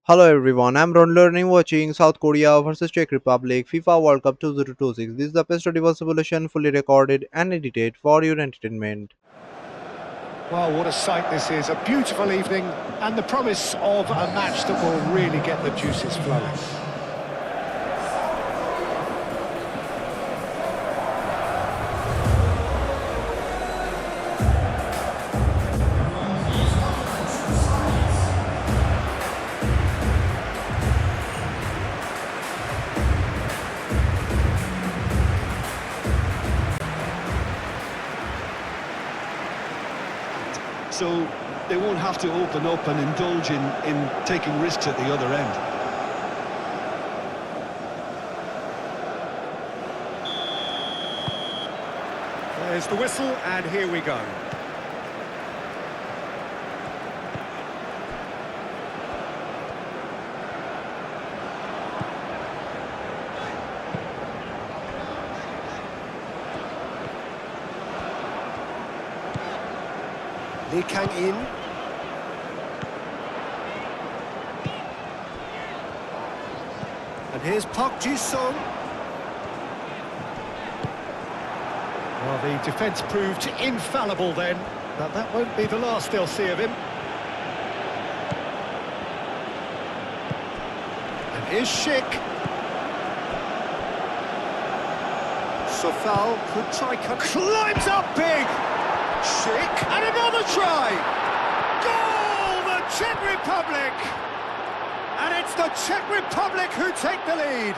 Hello everyone, I'm Raundler and I'm watching South Korea versus Czech Republic FIFA World Cup 2026. This is the best audible simulation fully recorded and edited for your entertainment. Well, what a sight this is. A beautiful evening and the promise of a match that will really get the juices flowing. So they won't have to open up and indulge in taking risks at the other end. There's the whistle and here we go. Lee Kang-in. And here's Park Ji-sung. Well, the defence proved infallible then, but that won't be the last they'll see of him. And here's Schick. Sofal could try... Climbs up big! Schick, and another try! Goal! The Czech Republic! And it's the Czech Republic who take the lead.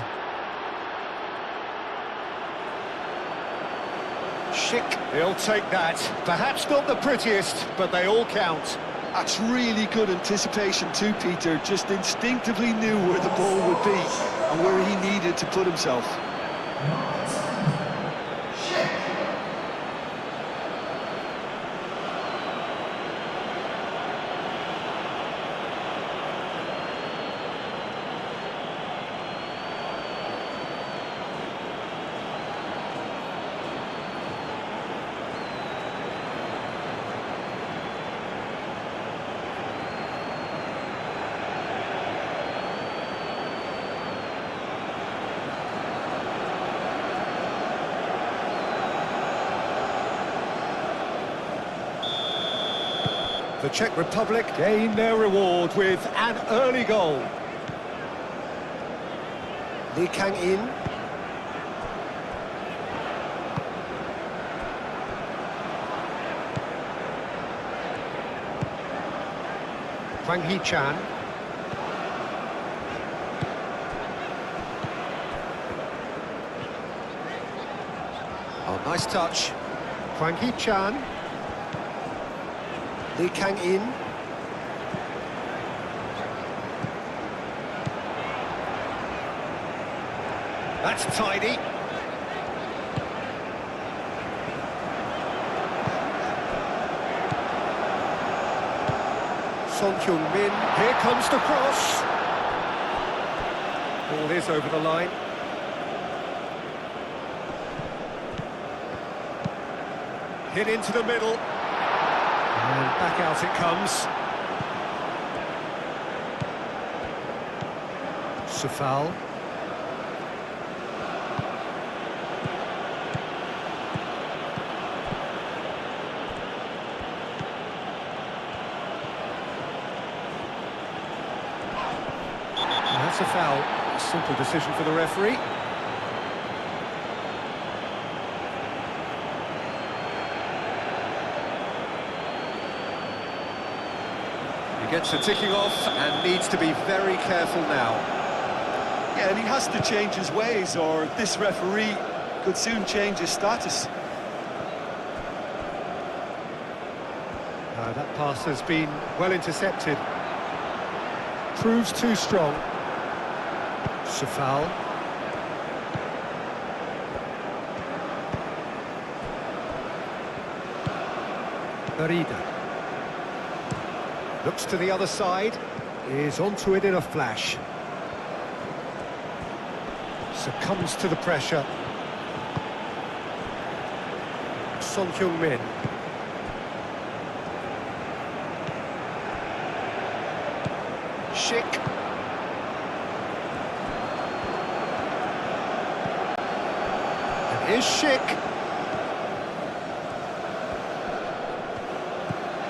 Schick, he'll take that. Perhaps not the prettiest, but they all count. That's really good anticipation too, Peter. Just instinctively knew where the ball would be and where he needed to put himself. The Czech Republic gain their reward with an early goal. Lee Kang-in. Hwang Hee-chan. Oh, nice touch. Hwang Hee-chan. Lee Kang-in. That's tidy. Son Heung-min. Here comes the cross. Ball is over the line. Hit into the middle. And back out it comes. Sofal. And that's a foul. A simple decision for the referee. He gets the ticking off and needs to be very careful now. Yeah, and he has to change his ways, or this referee could soon change his status. That pass has been well intercepted. Proves too strong. Sofal. Merida. Looks to the other side, is onto it in a flash. Succumbs to the pressure. Son Heung-min. Schick. Here's Schick.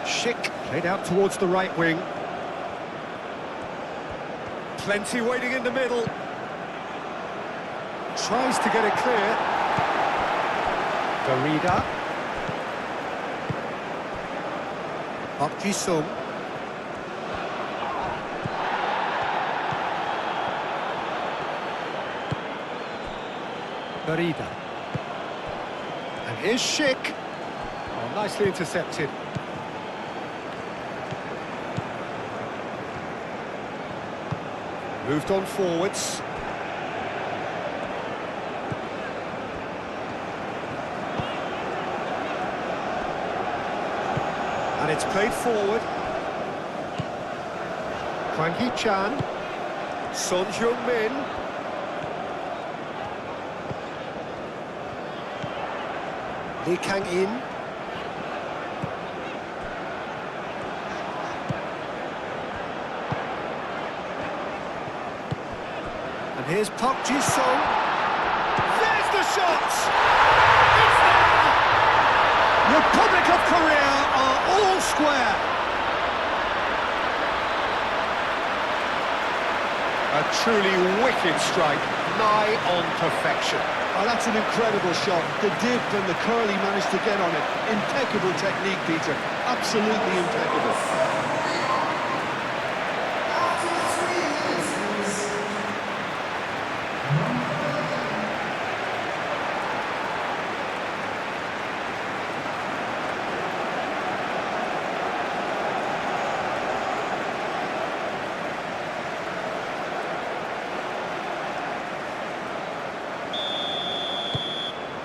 Schick played out towards the right wing. Plenty waiting in the middle. Tries to get it clear. Garida. Park Ji-sung. Garida. And here's Schick. Oh, nicely intercepted. Moved on forwards. And it's played forward. Hwang Hee-chan. Son Heung-min. Lee Kang-in. And here's Park Ji-sung. There's the shot! It's there! Republic of Korea are all square. A truly wicked strike, nigh on perfection. Oh, that's an incredible shot. The dip and the curl he managed to get on it. Impeccable technique, Peter. Absolutely impeccable.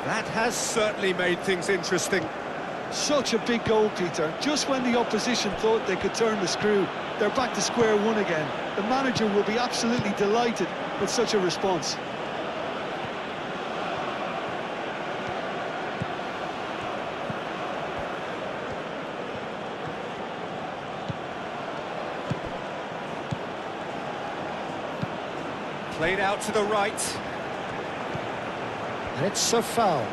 That has certainly made things interesting. Such a big goal, Peter. Just when the opposition thought they could turn the screw, they're back to square one again. The manager will be absolutely delighted with such a response. Played out to the right. And it's a foul.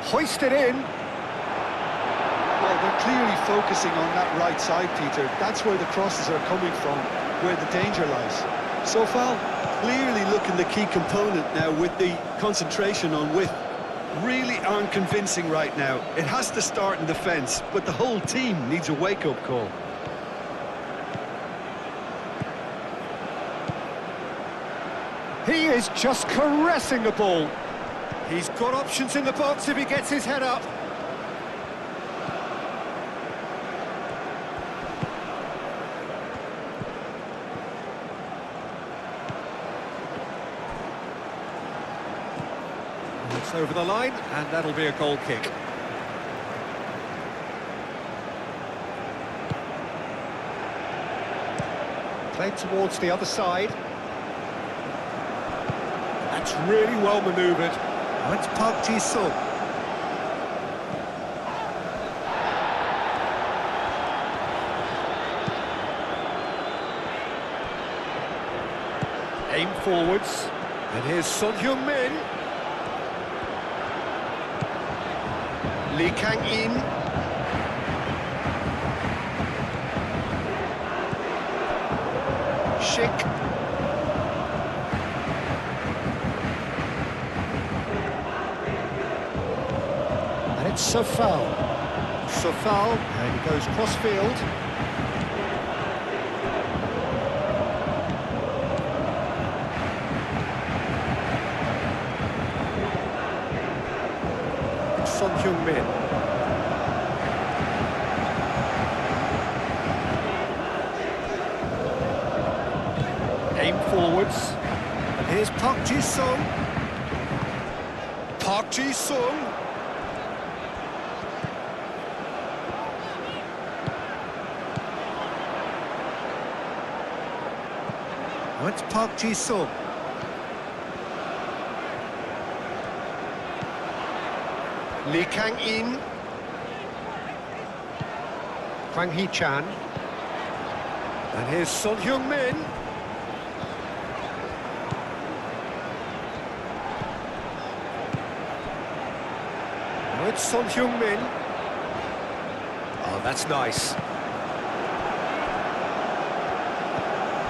Hoisted in. Well, they're clearly focusing on that right side, Peter. That's where the crosses are coming from, where the danger lies. So foul, clearly looking the key component now with the concentration on width. Really aren't convincing right now. It has to start in defence, but the whole team needs a wake-up call. He is just caressing the ball. He's got options in the box if he gets his head up. And it's over the line, and that'll be a goal kick. Played towards the other side. That's really well manoeuvred. Now it's Park Ji-sung. Aim forwards. And here's Son Heung-min. Lee Kang-in. Schick. Sofal. Sofal, and he goes cross-field. Son Heung-min. Aim forwards. And here's Park Ji-sung. Park Ji-sung. Now it's Park Ji-sung. Lee Kang-in. Hwang Hee-chan. And here's Son Heung-min. it's Son Heung-min. Oh, that's nice.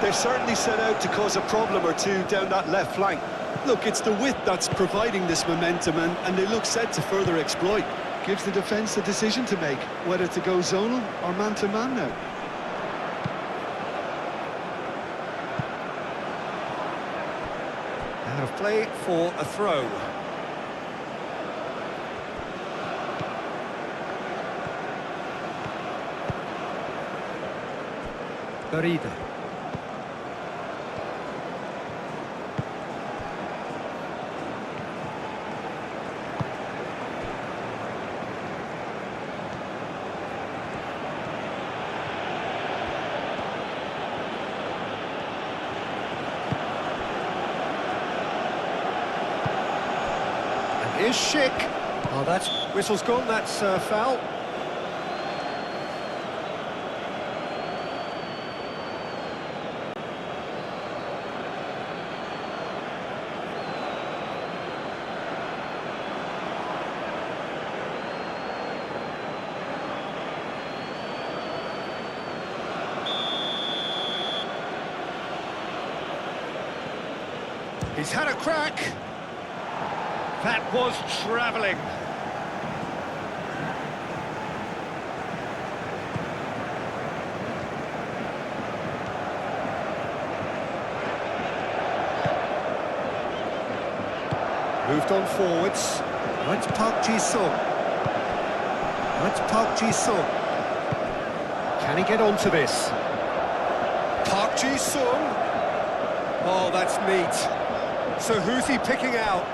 They've certainly set out to cause a problem or two down that left flank. Look, it's the width that's providing this momentum, and they look set to further exploit. Gives the defence a decision to make, whether to go zonal or man-to-man now. Out of play for a throw. Garida. Here's Schick. Oh, that's... Whistle's gone, that's foul. He's had a crack. That was travelling. Moved on forwards. That's Park Ji-sung. That's Park Ji-sung. Can he get onto this? Park Ji-sung. Oh, that's neat. So who's he picking out?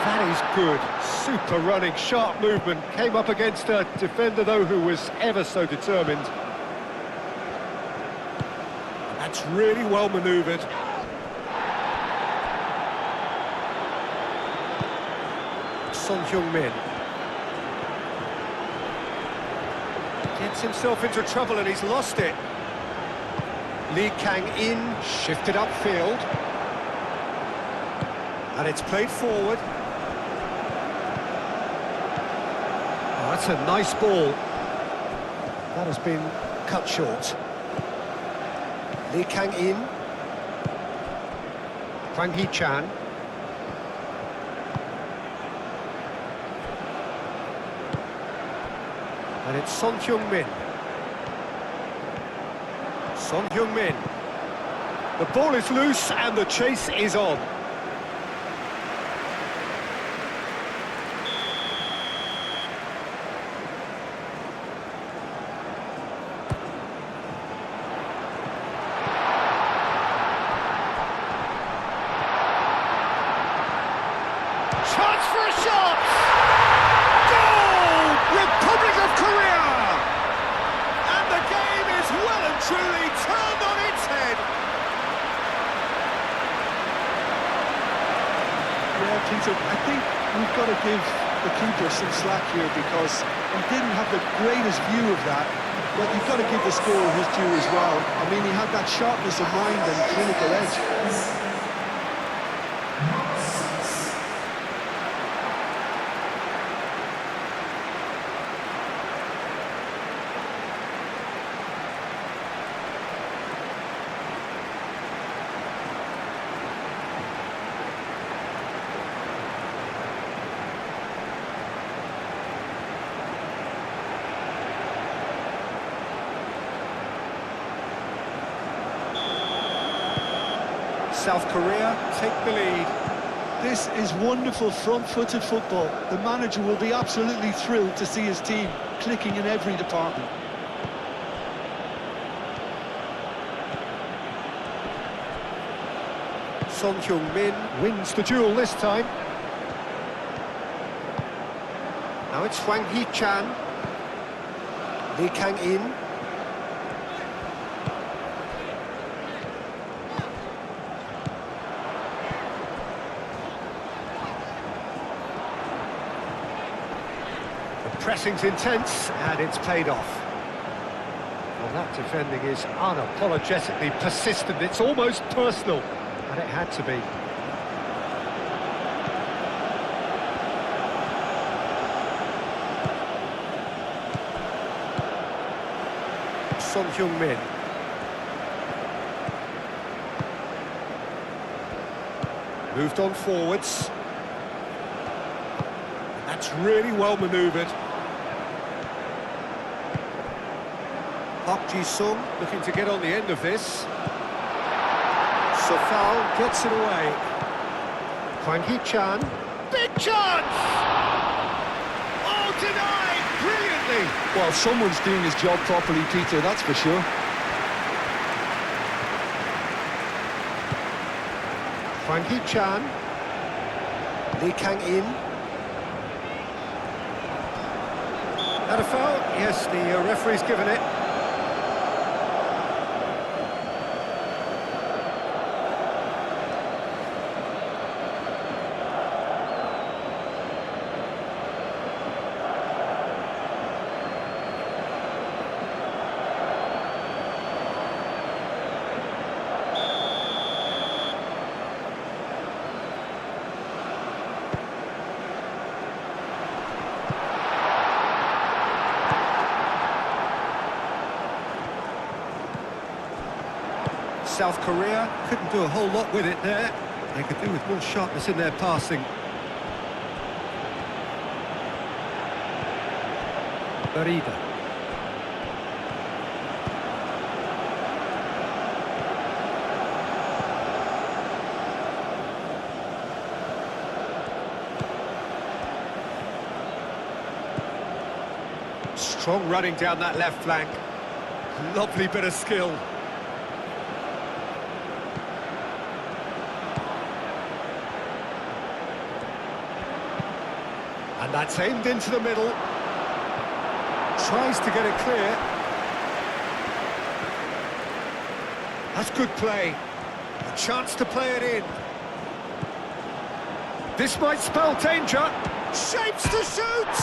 That is good. Super running, sharp movement. Came up against a defender, though, who was ever so determined. That's really well manoeuvred. Son Heung-min. Gets himself into trouble and he's lost it. Lee Kang-in shifted upfield. And it's played forward. Oh, that's a nice ball. That has been cut short. Lee Kang-in. Hwang Hee-chan. And it's Son Heung-min. Son Heung-min. The ball is loose and the chase is on. Chance for a shot! Goal! Republic of Korea! And the game is well and truly turned on its head. Yeah, Peter, I think we've got to give the keeper some slack here because he didn't have the greatest view of that, but you've got to give the scorer his due as well. I mean, he had that sharpness of mind and clinical edge. South Korea take the lead. This is wonderful front-footed football. The manager will be absolutely thrilled to see his team clicking in every department. Son Heung-min wins the duel this time. Now it's Hwang Hee-chan. Lee Kang-in. Pressing's intense, and it's paid off. Well, that defending is unapologetically persistent. It's almost personal. And it had to be. Son Heung-min. Moved on forwards. That's really well manoeuvred. Park Ji-sung looking to get on the end of this. Sofal gets it away. Hwang Hee-chan. Big chance! Oh, denied! Brilliantly! Well, someone's doing his job properly, Peter, that's for sure. Hwang Hee-chan. Lee Kang-in. That a foul? Yes, the referee's given it. South Korea couldn't do a whole lot with it there. They could do with more sharpness in their passing. Barida. Strong running down that left flank. Lovely bit of skill. And that's aimed into the middle. Tries to get it clear. That's good play. A chance to play it in. This might spell danger. Shapes to shoot!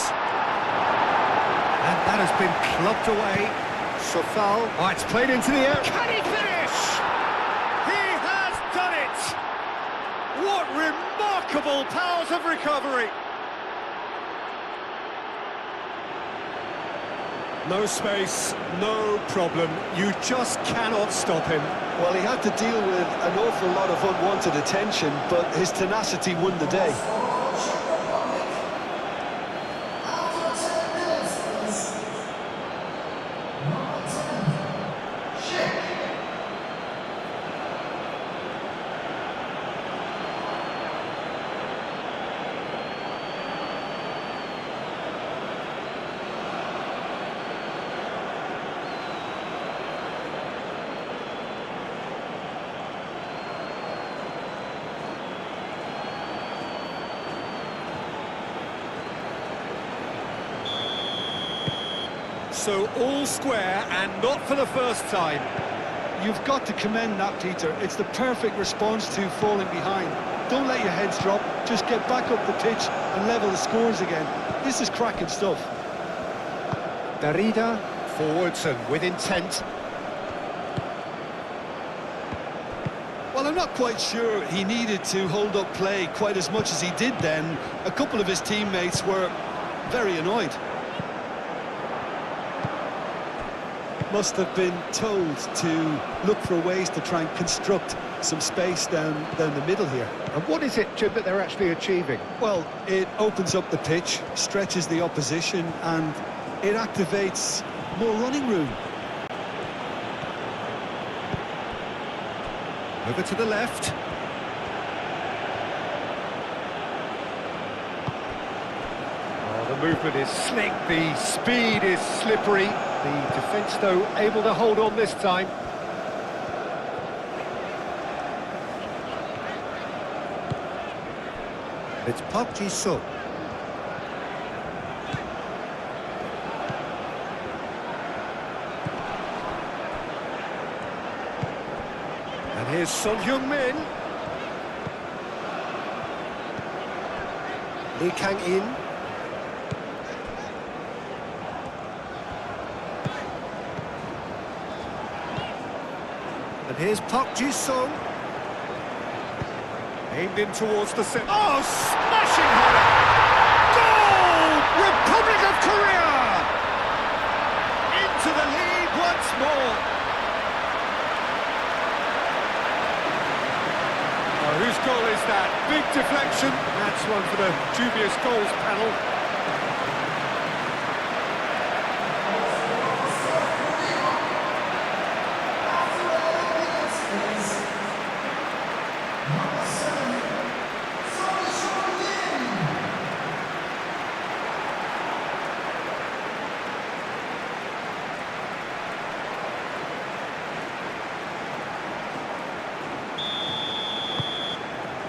And that has been clubbed away. Sofal. Oh, it's played into the air. Can he finish? He has done it! What remarkable powers of recovery! No space, no problem. You just cannot stop him. Well, he had to deal with an awful lot of unwanted attention, but his tenacity won the day. So all square, and not for the first time. You've got to commend that, Peter. It's the perfect response to falling behind. Don't let your heads drop, just get back up the pitch and level the scores again. This is cracking stuff. Darida, forwards and with intent. Well, I'm not quite sure he needed to hold up play quite as much as he did then. A couple of his teammates were very annoyed. Must have been told to look for ways to try and construct some space down the middle here. And what is it, Jim, that they're actually achieving? Well, it opens up the pitch, stretches the opposition, and it activates more running room. Over to the left. Oh, the movement is slick, the speed is slippery. The defence, though, able to hold on this time. It's Park Ji-sung. And here's Son Heung-min. Lee Kang-in. And here's Park Ji-sung. Aimed in towards the centre. Oh, smashing header! Goal! Republic of Korea! Into the lead once more. Oh, whose goal is that? Big deflection. That's one for the dubious goals panel.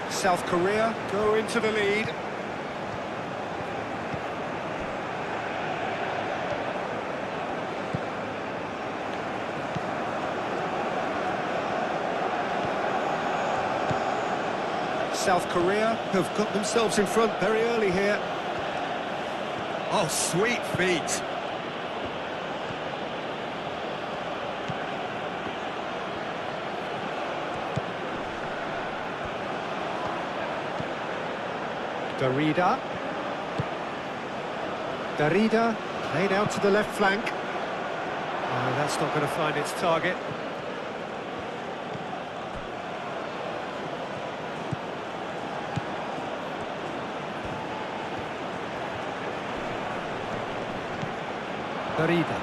South Korea go into the lead. South Korea have got themselves in front very early here. Oh, sweet feet. Darida played out to the left flank. Oh, that's not going to find its target. Darida.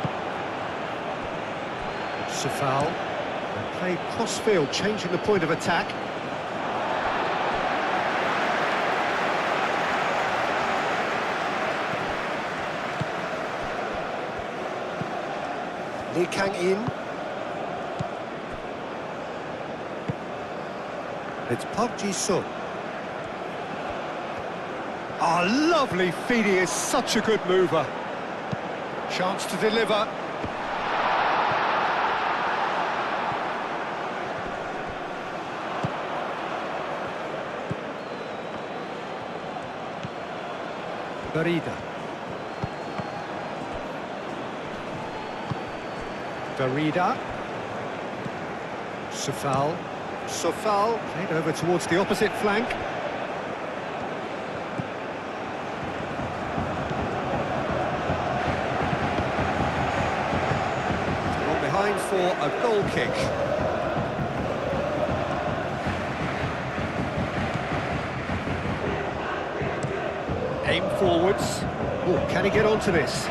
Safal. Played cross-field, changing the point of attack. Lee Kang-in. It's Park Ji-sung. Oh, lovely feed, he is such a good mover. Chance to deliver. Darida. Darida. Safal. Safal played over towards the opposite flank. On behind for a goal kick. Aim forwards. Oh, can he get onto this?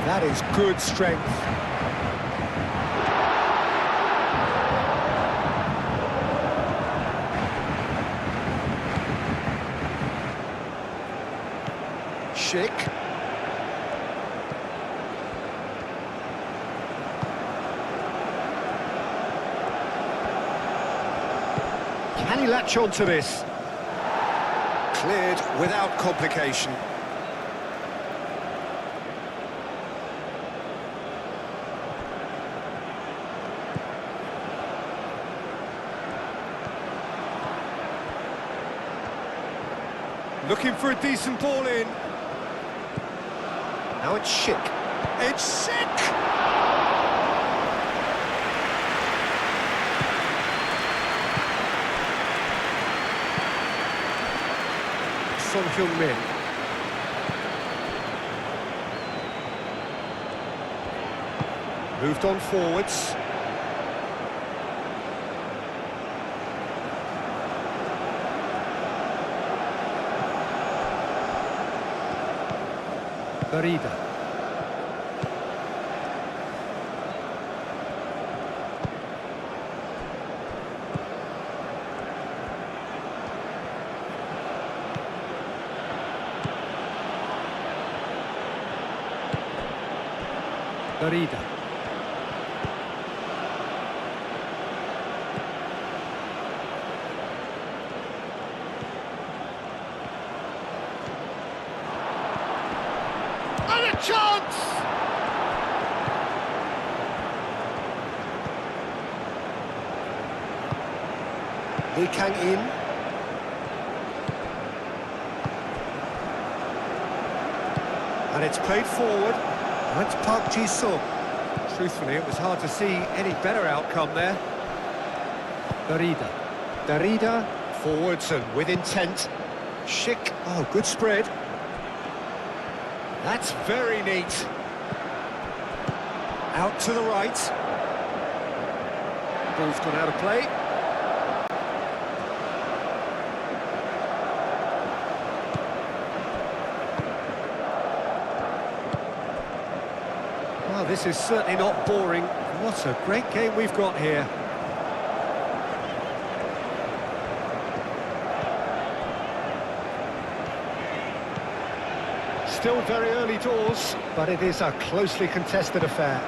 That is good strength. Schick. Can he latch on to this? Cleared without complication. Looking for a decent ball in. Now it's Schick. It's Schick! Son Heung-min. Moved on forwards. Darida. Darida. And a chance! Lee Kang-in. And it's played forward. That's Park Ji-sung. Truthfully, it was hard to see any better outcome there. Darida. Darida, forwards and with intent. Schick, oh, good spread. That's very neat. Out to the right. Ball's gone out of play. Well, this is certainly not boring. What a great game we've got here. Still very early doors, but it is a closely contested affair.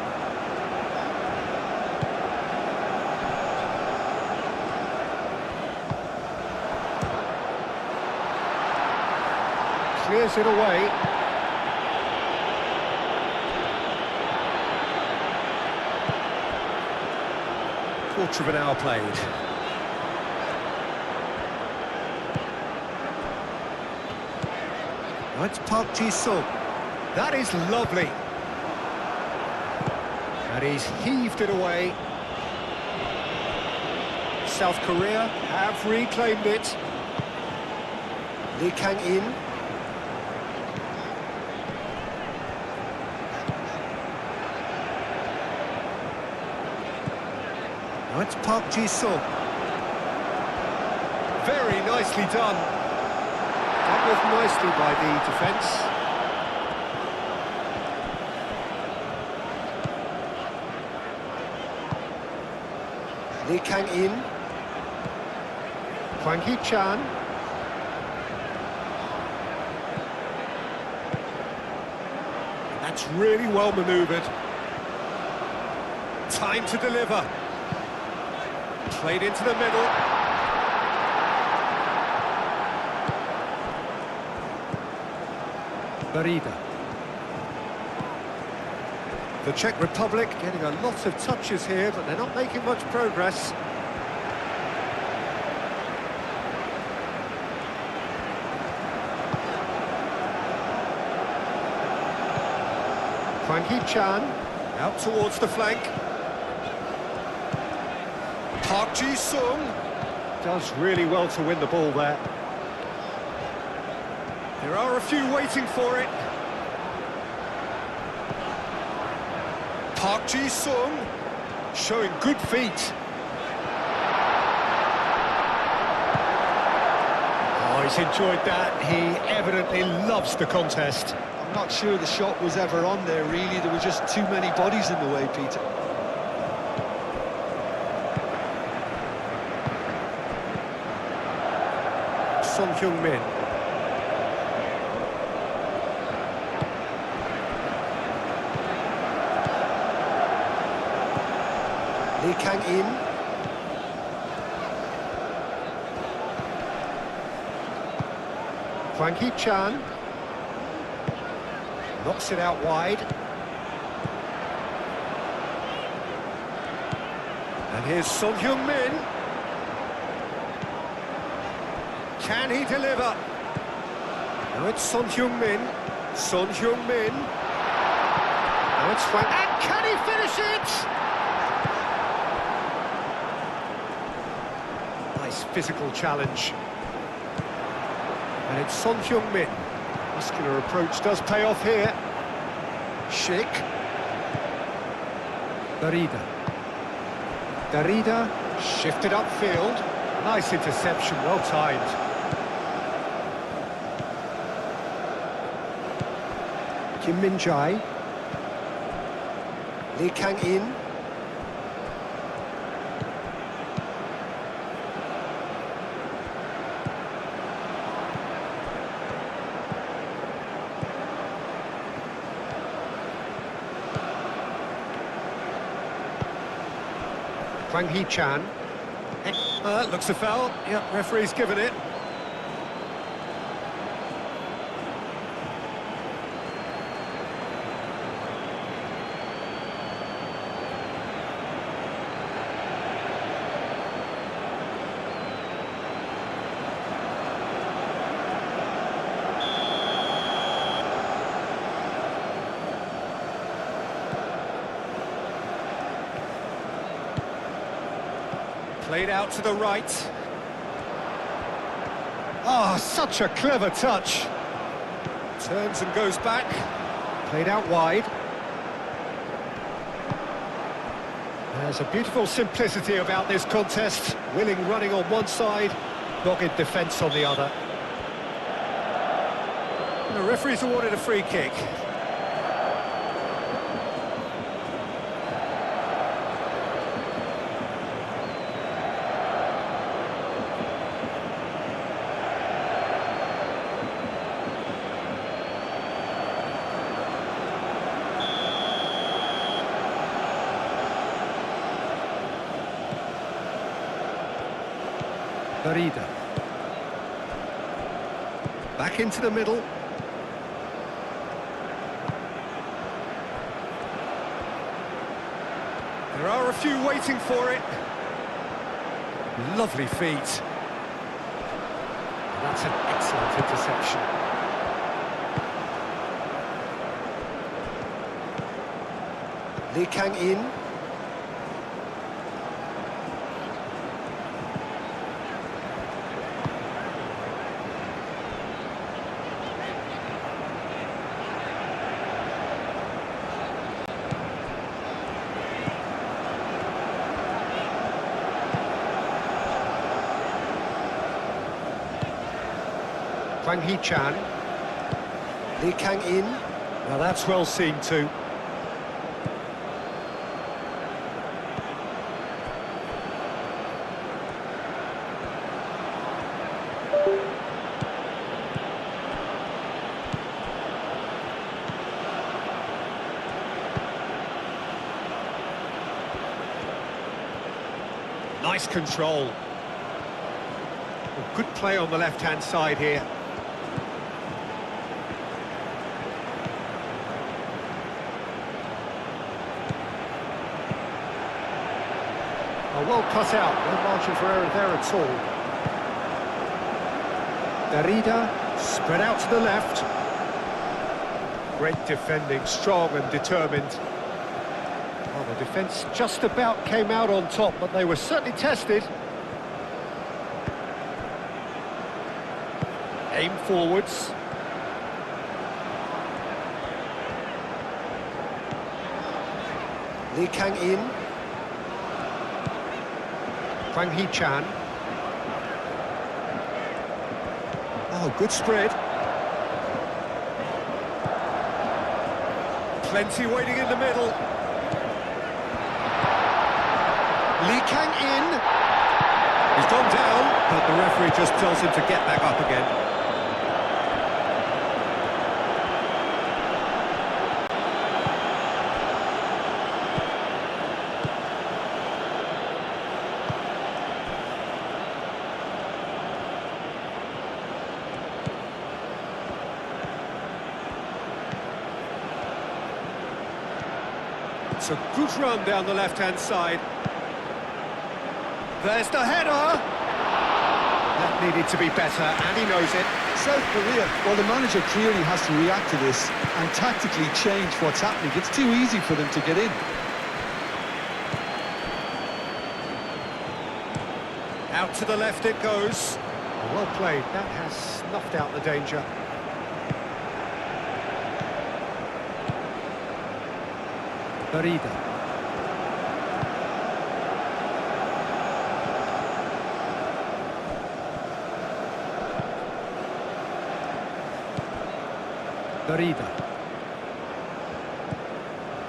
Clears it away. Quarter of an hour played. That's Park Ji-sung. That is lovely. And he's heaved it away. South Korea have reclaimed it. Lee Kang-in. That's Park Ji-sung. Very nicely done. That was nicely by the defence. Lee Kang-in. Hwang Hee-chan. That's really well manoeuvred. Time to deliver. Played into the middle. Darida. The Czech Republic getting a lot of touches here, but they're not making much progress. Hwang Hee-chan out towards the flank. Park Ji-sung does really well to win the ball there. There are a few waiting for it. Park Ji-sung showing good feet. Oh, he's enjoyed that. He evidently loves the contest. I'm not sure the shot was ever on there, really. There were just too many bodies in the way, Peter. Son Heung-min. Lee Kang-in. Hwang Hee-chan. Knocks it out wide. And here's Son Heung-min. Can he deliver? Now it's Son Heung-min. Son Heung-min. Now it's Hwang. And can he finish it? Nice physical challenge. And it's Son Heung-min. Muscular approach does pay off here. Schick. Darida. Darida shifted upfield. Nice interception, well timed. Kim Min-jae. Lee Kang-in. Hwang Hee-chan. Looks a foul. Yep, referee's given it. Played out to the right. Ah, such a clever touch. Turns and goes back. Played out wide. There's a beautiful simplicity about this contest. Willing running on one side, dogged defence on the other. And the referee's awarded a free kick. Darida. Back into the middle. There are a few waiting for it. Lovely feet. That's an excellent interception. Lee Kang in. Wang Hee-chan. Lee Kang in. Now that's well seen too. Nice control. Good play on the left-hand side here. Well cut out, no margin for error there at all. Darida, spread out to the left. Great defending, strong and determined. Well, the defence just about came out on top, but they were certainly tested. Aim forwards. Lee Kang in. Wang Hee-chan. Oh, good spread. Plenty waiting in the middle. Lee Kang in. He's gone down, but the referee just tells him to get back up again. It's a good run down the left-hand side. There's the header! That needed to be better, and he knows it. South Korea, well, the manager clearly has to react to this and tactically change what's happening. It's too easy for them to get in. Out to the left it goes. Well played, that has snuffed out the danger. Darida. Darida.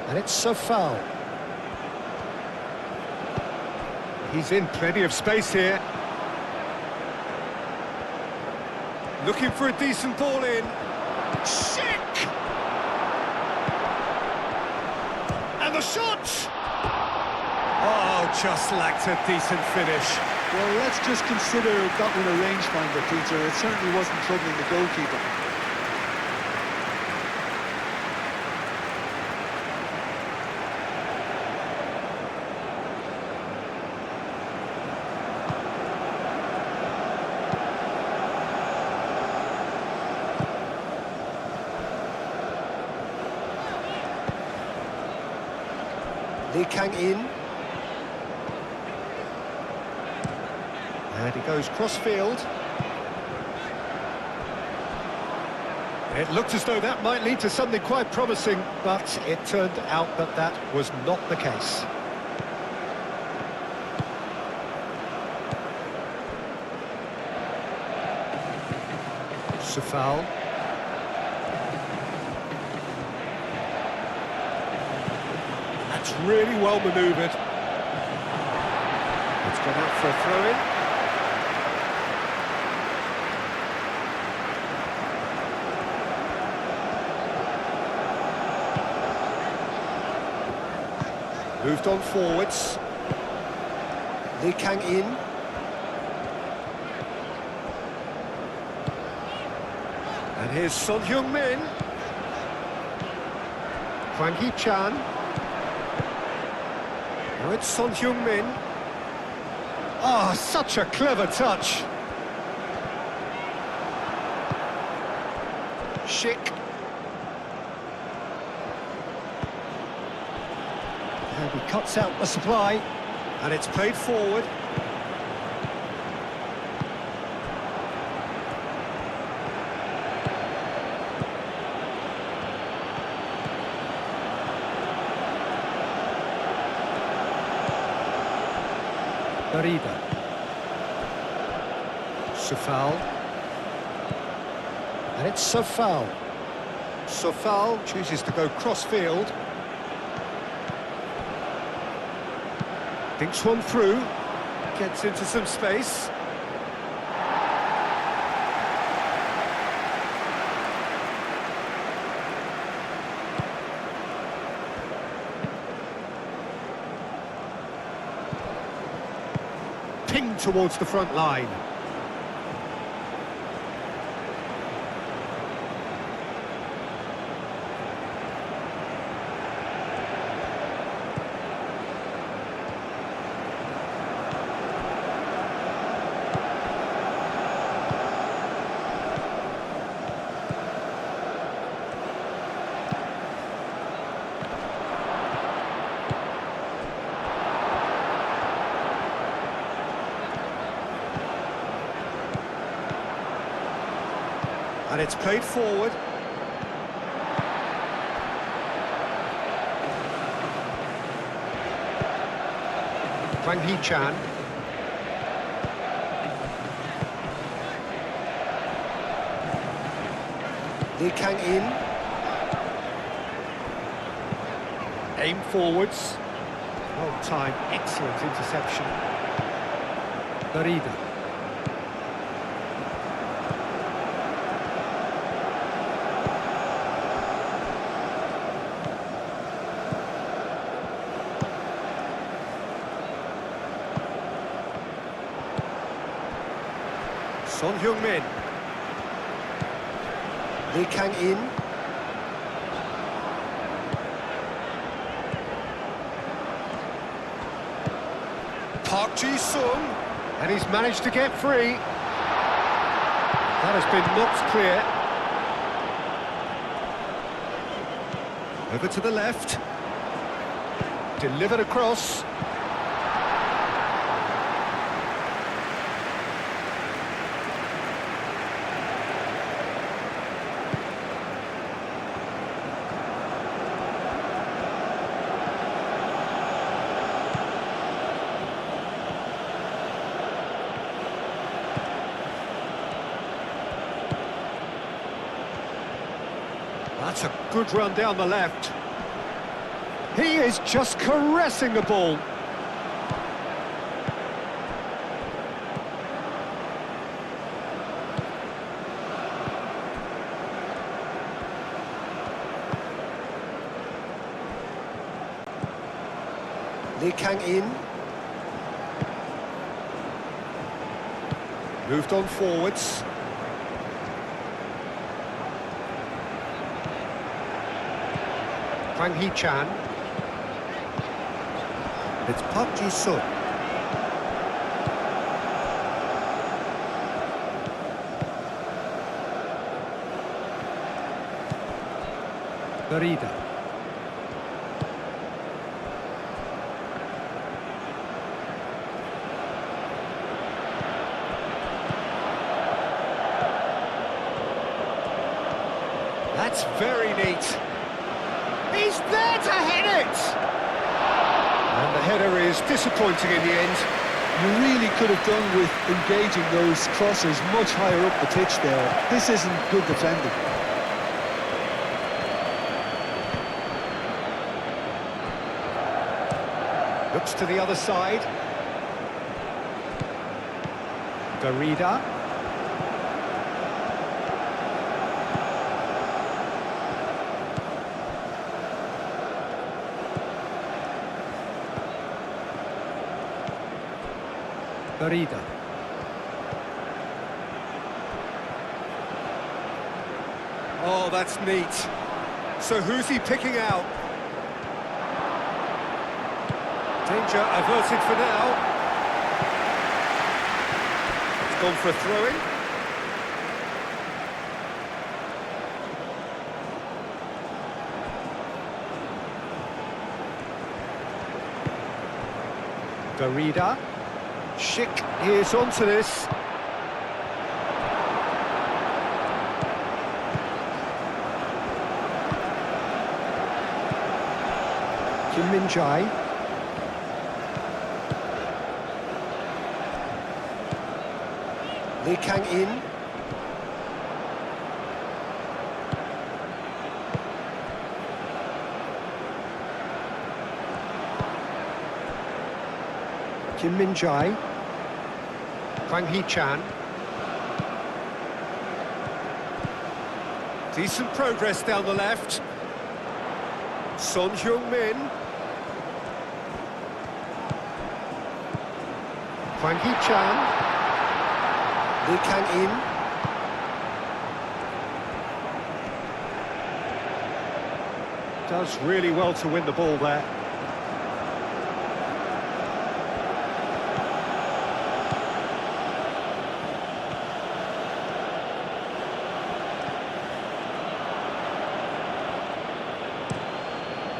And it's a foul. He's in plenty of space here. Looking for a decent ball in. Sick! And the shot! Oh, just lacked a decent finish. Well, let's just consider that one a rangefinder, Peter. It certainly wasn't troubling the goalkeeper. Lee Kang in. And he goes cross-field. It looked as though that might lead to something quite promising, but it turned out that that was not the case. It's a foul. That's really well manoeuvred. It's gone out for a throw-in. Moved on forwards. Lee Kang in. And here's Son Heung-min. Hwang Hee-chan. Now it's Son Heung-min. Oh, such a clever touch. Schick. And he cuts out the supply. And it's played forward. Barida. Safal. And it's Safal. Safal chooses to go cross-field. Thinks one through. Gets into some space. Ping towards the front line. And it's played forward. Hwang Hee-chan. Lee Kang in. Aim forwards. Well timed, excellent interception. Barida. Son Heung-min. Lee Kang in. Park Ji-sung. And he's managed to get free. That has been knocked clear. Over to the left. Delivered across. That's a good run down the left. He is just caressing the ball. Lee Kang in. Moved on forwards. Hwang Hee-chan. It's Park Ji-sung. Barida. to head it! And the header is disappointing in the end. You really could have done with engaging those crosses much higher up the pitch there. This isn't good defending. Looks to the other side. Garida. Garida. Oh, that's neat. So who's he picking out? Danger averted for now. It's gone for a throw-in. Garida. Schick is onto this. Kim Min-jae. Lee Kang-in. Kim Min-jae. Hwang Hee-chan. Decent progress down the left. Son Heung-min. Hwang Hee-chan. Lee Kang-in. Does really well to win the ball there.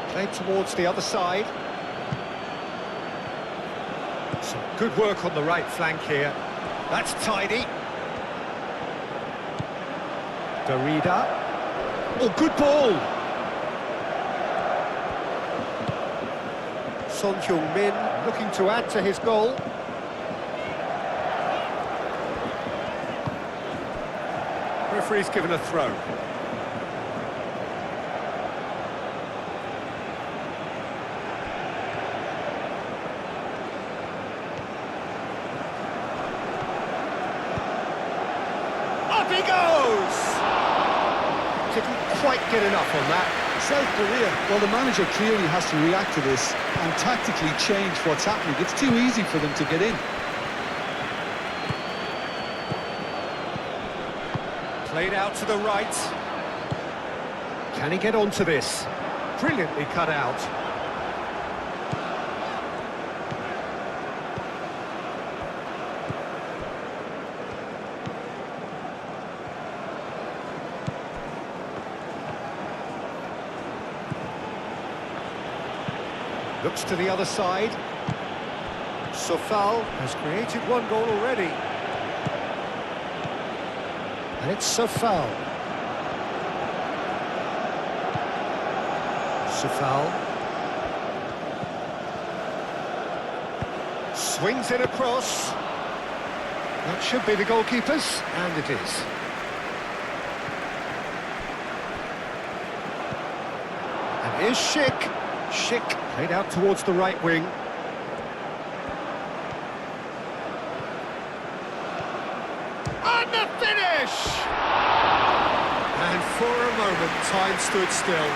Played towards the other side. Some good work on the right flank here. That's tidy. Garida. Oh, good ball! Son Heung-min looking to add to his goal. Referee's given a throw. Up he goes! Didn't quite get enough on that. South Korea, well, the manager clearly has to react to this and tactically change what's happening. It's too easy for them to get in. Played out to the right. Can he get onto this? Brilliantly cut out. Looks to the other side. Sofal has created one goal already. And it's Sofal. Sofal. Swings it across. That should be the goalkeeper's, and it is. And here's Schick. Schick played out towards the right wing. And the finish! And for a moment, time stood still.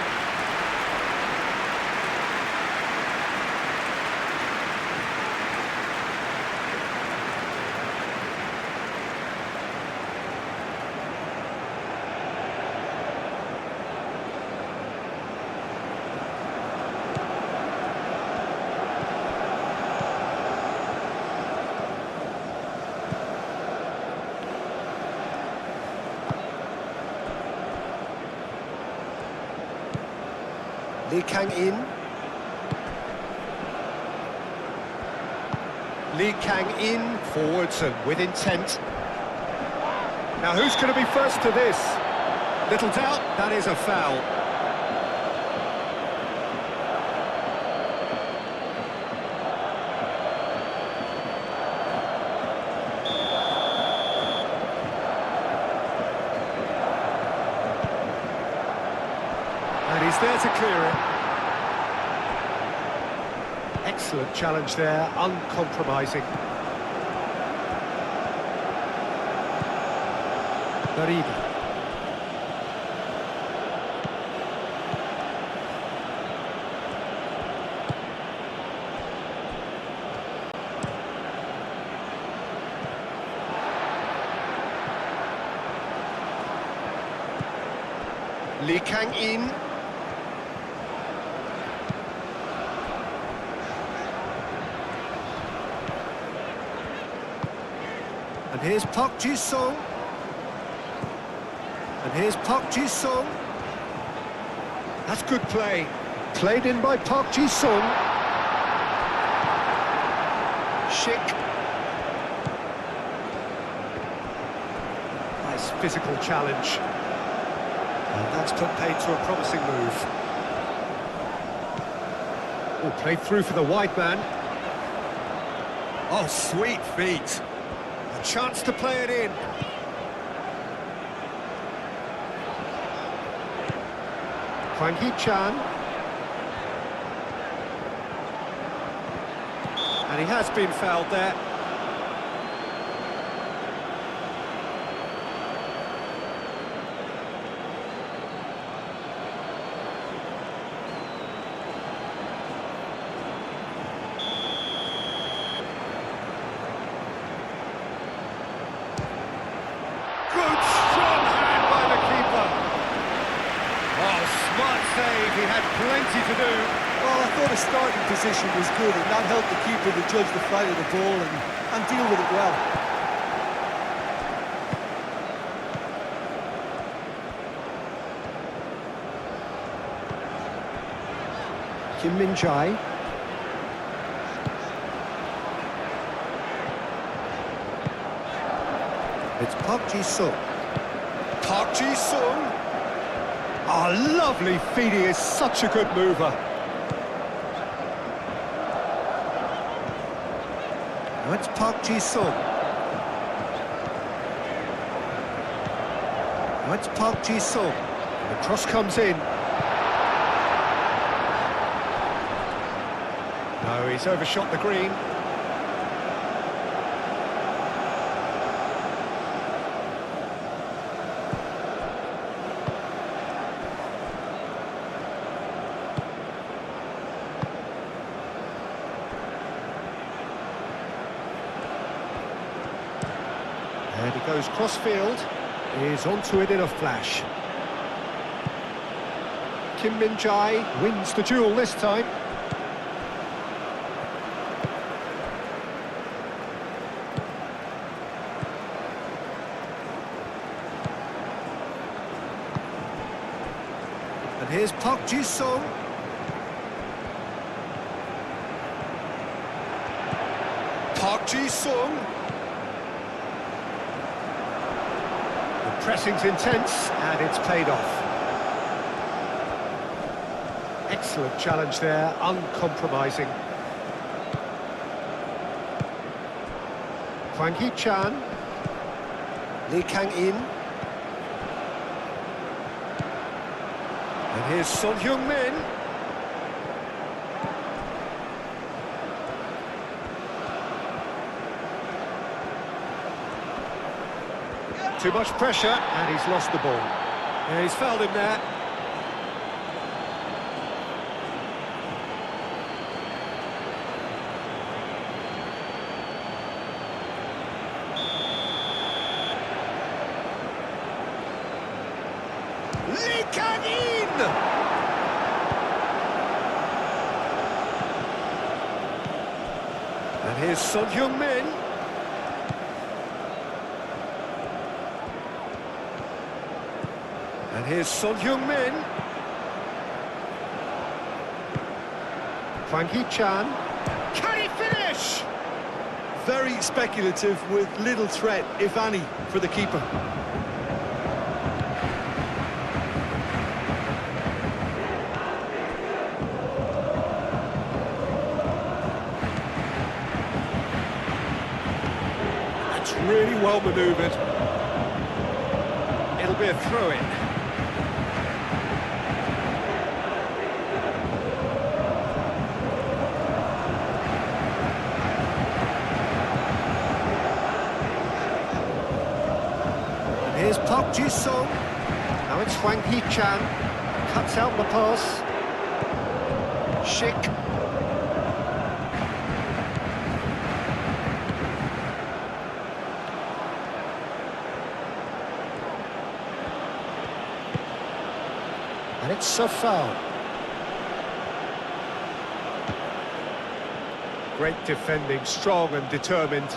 Lee Kang-in. Lee Kang-in forwards and with intent. Now who's going to be first to this? Little doubt, that is a foul. there to clear it. Excellent challenge there, uncompromising. Baridi. Lee Kang-in. And here's Park Ji-sung. And here's Park Ji-sung. That's good play. Played in by Park Ji-sung. Schick. Nice physical challenge. And that's put paid to a promising move. Oh, played through for the wide man. Oh, sweet feet. A chance to play it in. Hwang Hee-chan. And he has been fouled there. He had plenty to do. Well, I thought his starting position was good, and that helped the keeper to judge the flight of the ball and deal with it well. Kim Min-jae. It's Park Ji-sung. Park Ji-sung. Oh, lovely feet, he is such a good mover. Now it's Park Ji-sung. Now it's Park Ji-sung. The cross comes in. No, he's overshot the green. And he goes cross-field, is onto it in a flash. Kim Min-jae wins the duel this time. And here's Park Ji-sung. Park Ji-sung. Pressing's intense, and it's paid off. Excellent challenge there, uncompromising. Hwang Hee-chan. Lee Kang-in. And here's Son Heung-min. Too much pressure, and he's lost the ball. Yeah, he's fouled him there. Lee Kang-in! And here's Son Heung-min. And here's Son Heung-min. Hwang Hee-chan. Can he finish? Very speculative with little threat, if any, for the keeper. That's really well manoeuvred. It'll be a throw-in. here's Park Ji-sung. Now it's Hwang Hee-chan. Cuts out the pass. Schick. And it's a foul. Great defending, strong and determined.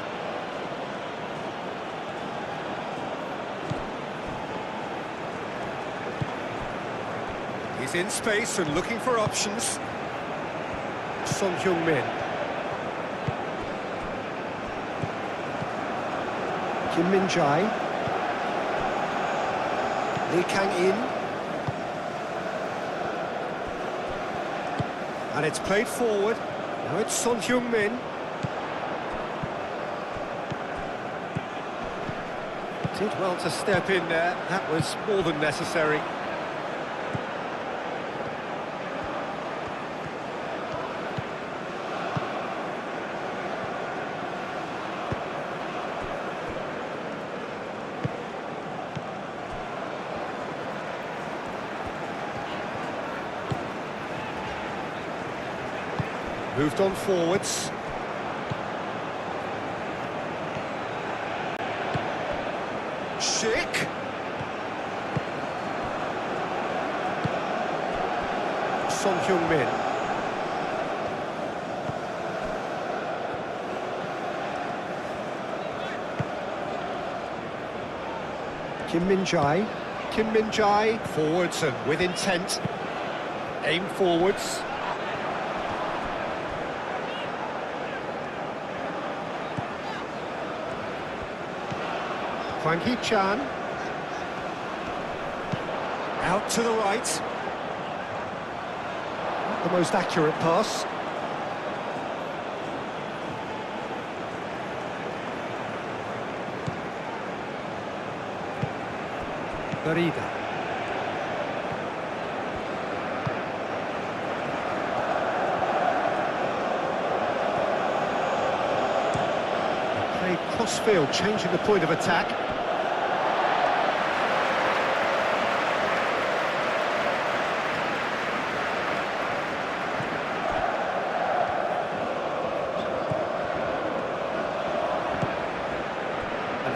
He's in space and looking for options. Son Heung-min. Kim Min-jae. Lee Kang-in. And it's played forward. Now it's Son Heung-min. Did well to step in there. That was more than necessary. Moved on forwards. Schick. Son Heung-min. Kim Min-jae. Kim Min-jae. Forwards and with intent. Aim forwards. Hwang Hee-chan. Out to the right. Not the most accurate pass. Garida. Played cross-field, changing the point of attack.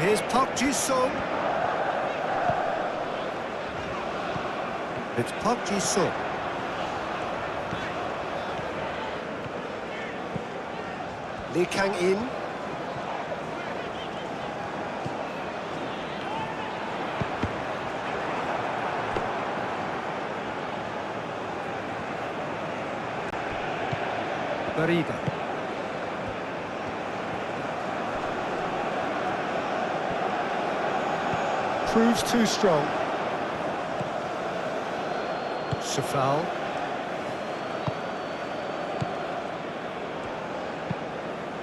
Here's Park Ji-sung. It's Park Ji-sung. Lee Kang-in. Garida. Proves too strong. It's a foul.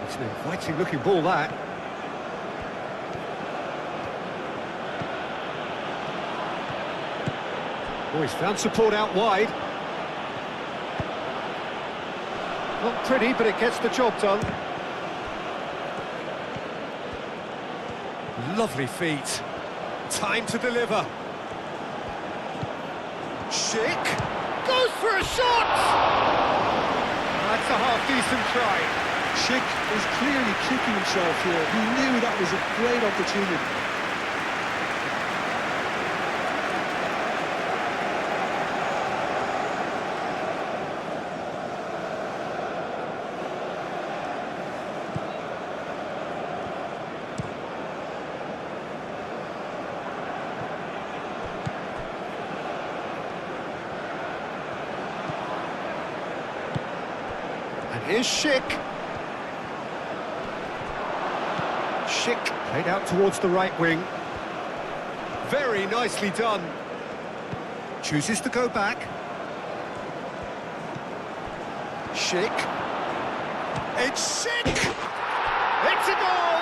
It's an inviting looking ball, that. Oh, he's found support out wide. Not pretty, but it gets the job done. Lovely feet. Time to deliver. Schick goes for a shot! That's a half-decent try. Schick is clearly kicking himself here. He knew that was a great opportunity. Here's Schick. Schick played out towards the right wing. Very nicely done. Chooses to go back. Schick. It's Schick! It's a goal!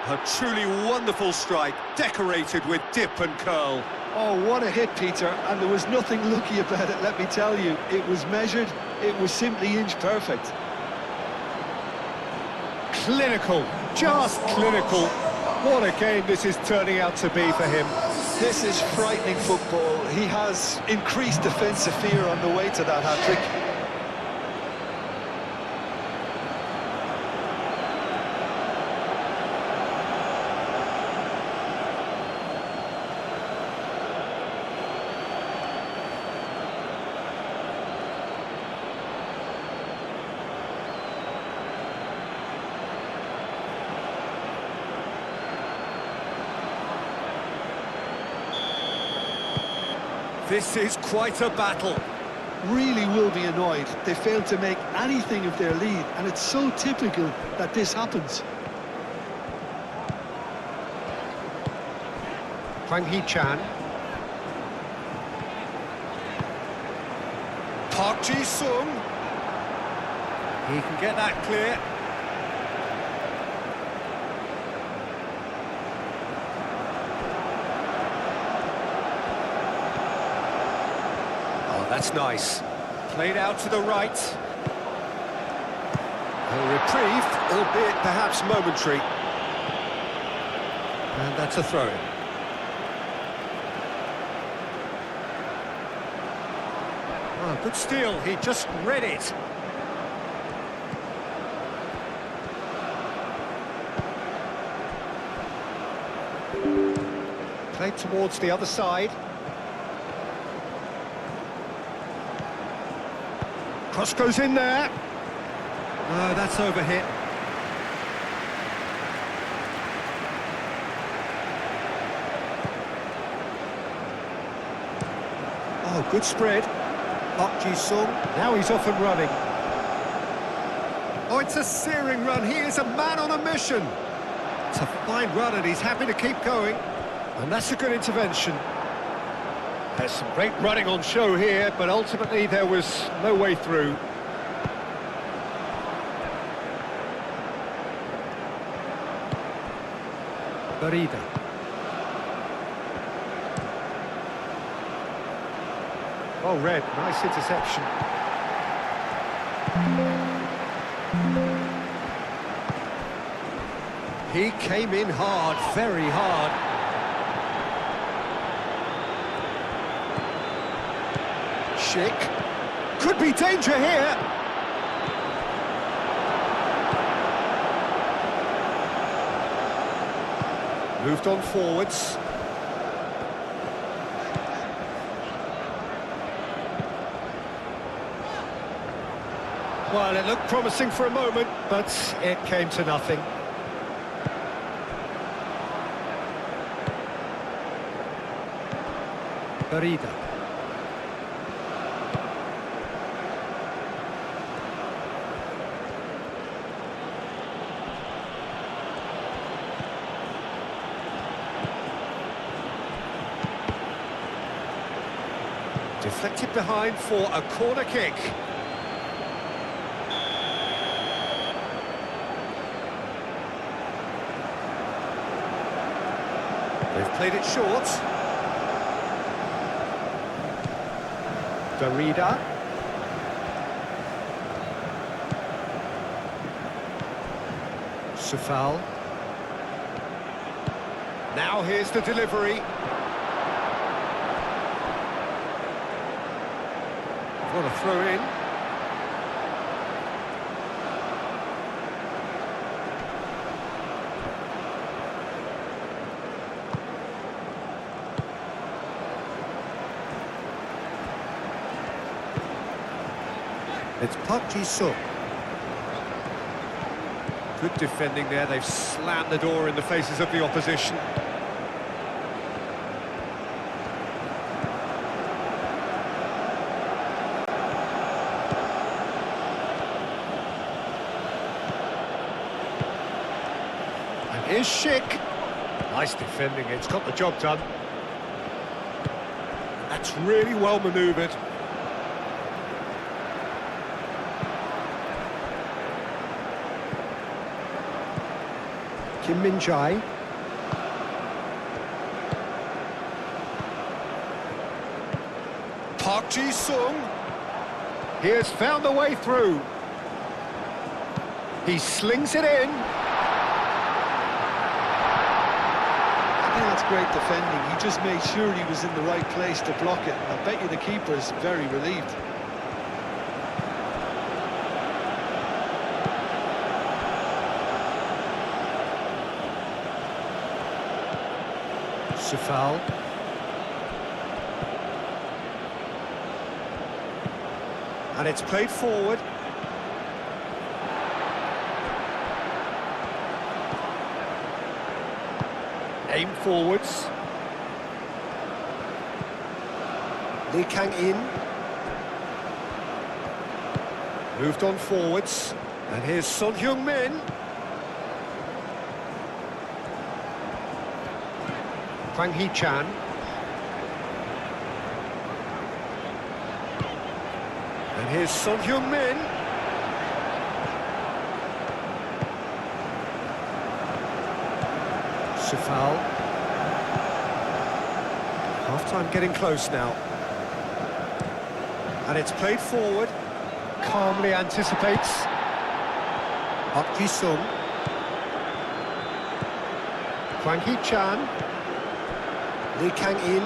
A truly wonderful strike, decorated with dip and curl. Oh, what a hit, Peter, and there was nothing lucky about it, let me tell you. It was measured, it was simply inch perfect. Clinical. Just clinical. What a game this is turning out to be for him. This is frightening football. He has increased defensive fear on the way to that hat-trick. This is quite a battle. Really will be annoyed. They failed to make anything of their lead, and it's so typical that this happens. Hwang Hee-chan. Park Ji-sung. He can get that clear. Oh, that's nice. Played out to the right. A reprieve, albeit perhaps momentary. And that's a throw-in. Oh, good steal, he just read it. Played towards the other side. Cross goes in there. Oh, that's overhit. Oh, good spread. Park Ji-sung, now he's off and running. Oh, it's a searing run. He is a man on a mission. It's a fine run and he's happy to keep going. And that's a good intervention. There's some great running on show here, but ultimately there was no way through. Barida. Well read, nice interception. He came in hard, very hard. Schick. Could be danger here. Moved on forwards. Well, it looked promising for a moment, but it came to nothing. Barida. Deflected behind for a corner kick. They've played it short. Darida. Safal. Now here's the delivery. What a throw in. It's Park Ji-sung. Good defending there. They've slammed the door in the faces of the opposition. And here's Schick. Nice defending. It's got the job done. That's really well manoeuvred. Kim Min-jae. Park Ji-sung. He has found a way through. He slings it in. think that's great defending. He just made sure he was in the right place to block it. I bet you the keeper is very relieved. Safal. And it's played forward. Aim forwards. Lee Kang in. Moved on forwards. And here's Son Heung-min. Hwang Hee-chan. And here's Son Heung-min. Safal. Half-time getting close now. And it's played forward. Calmly anticipates. Park Ji-sung. Hwang Hee-chan. Lee Kang in.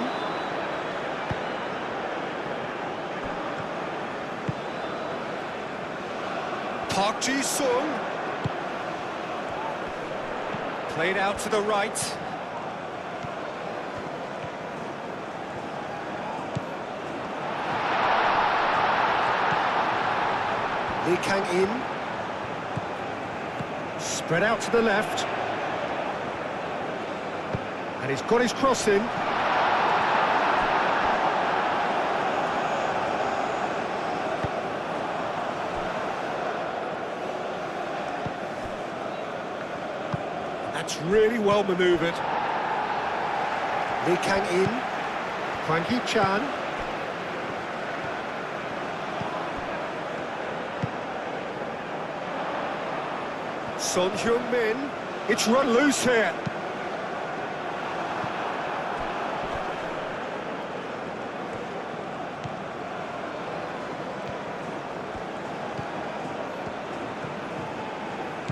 Park Ji-sung. Played out to the right. Lee Kang in. Spread out to the left. And he's got his cross in. That's really well manoeuvred. Lee Kang in. Hwang Hee-chan. Son Heung-min. It's run loose here.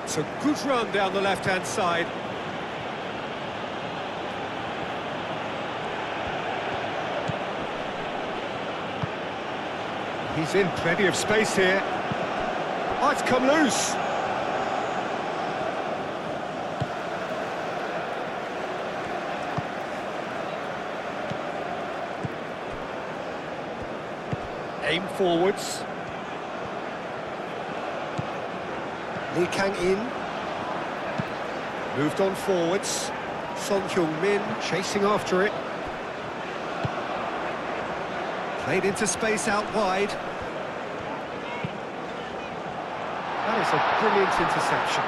It's a good run down the left-hand side. He's in plenty of space here. Oh, it's come loose. Aim forwards. Lee Kang in. Moved on forwards. Son Heung-min chasing after it. Played into space out wide. That is a brilliant interception.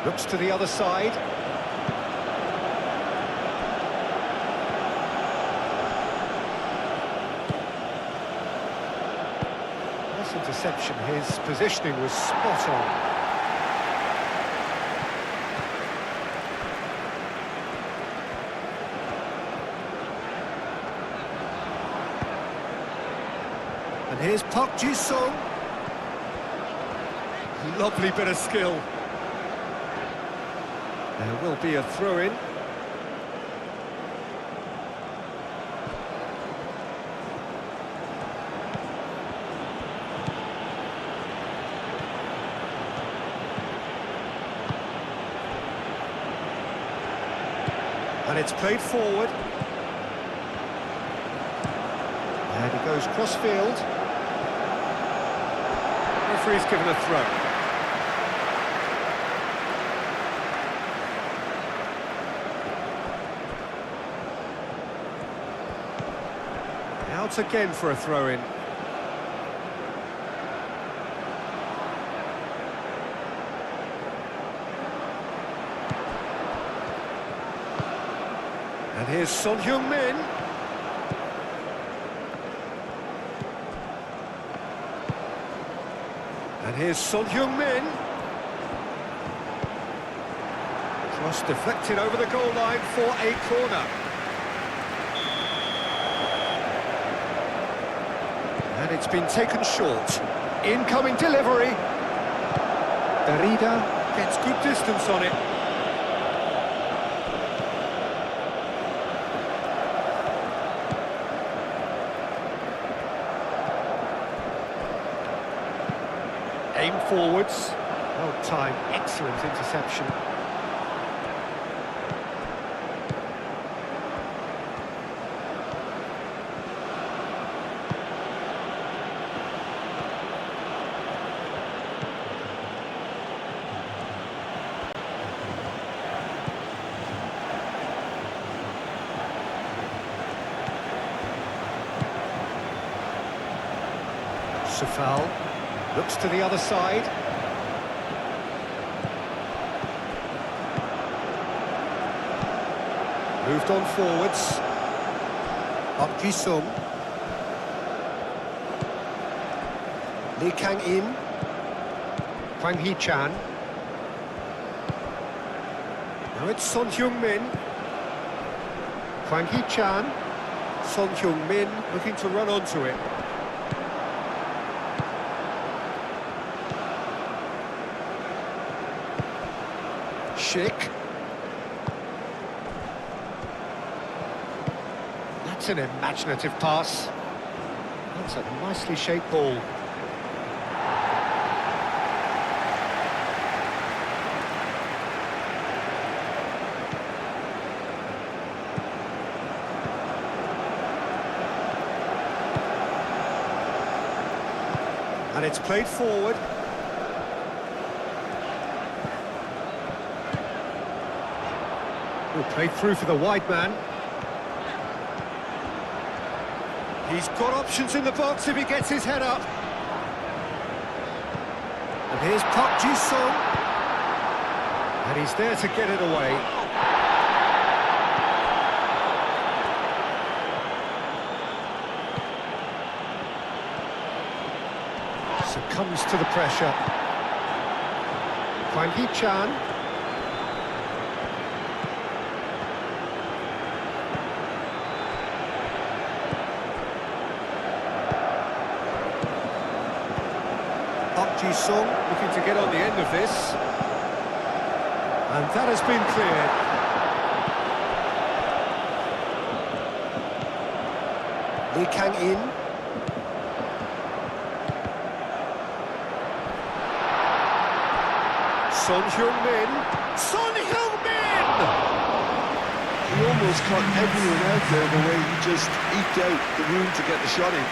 Looks to the other side. Nice interception. His positioning was spot on. And here's Park Ji-sung. Lovely bit of skill. There will be a throw-in. And it's played forward. And he goes cross-field. Referee's given a throw. Out again for a throw-in. And here's Son Heung-min. And here's Son Heung-min. Cross deflected over the goal line for a corner. it's been taken short. Incoming delivery. Derrida gets good distance on it. Aim forwards. Well timed, excellent interception. Safal looks to the other side. Moved on forwards. Park Ji-sung. Lee Kang-in. Hwang Hee-chan. Now it's Son Heung-min. Hwang Hee-chan. Son Heung-min looking to run onto it. Schick. That's an imaginative pass. That's a nicely shaped ball. And it's played forward. Played through for the wide man. He's got options in the box if he gets his head up. And here's Park Ji-sung. And he's there to get it away. Succumbs to the pressure. Hwang Hee-chan. Park Ji-sung looking to get on the end of this. And that has been cleared. Lee Kang-in. Son Heung-min. Son Heung-min! He almost caught everyone out there the way he just eked out the room to get the shot in.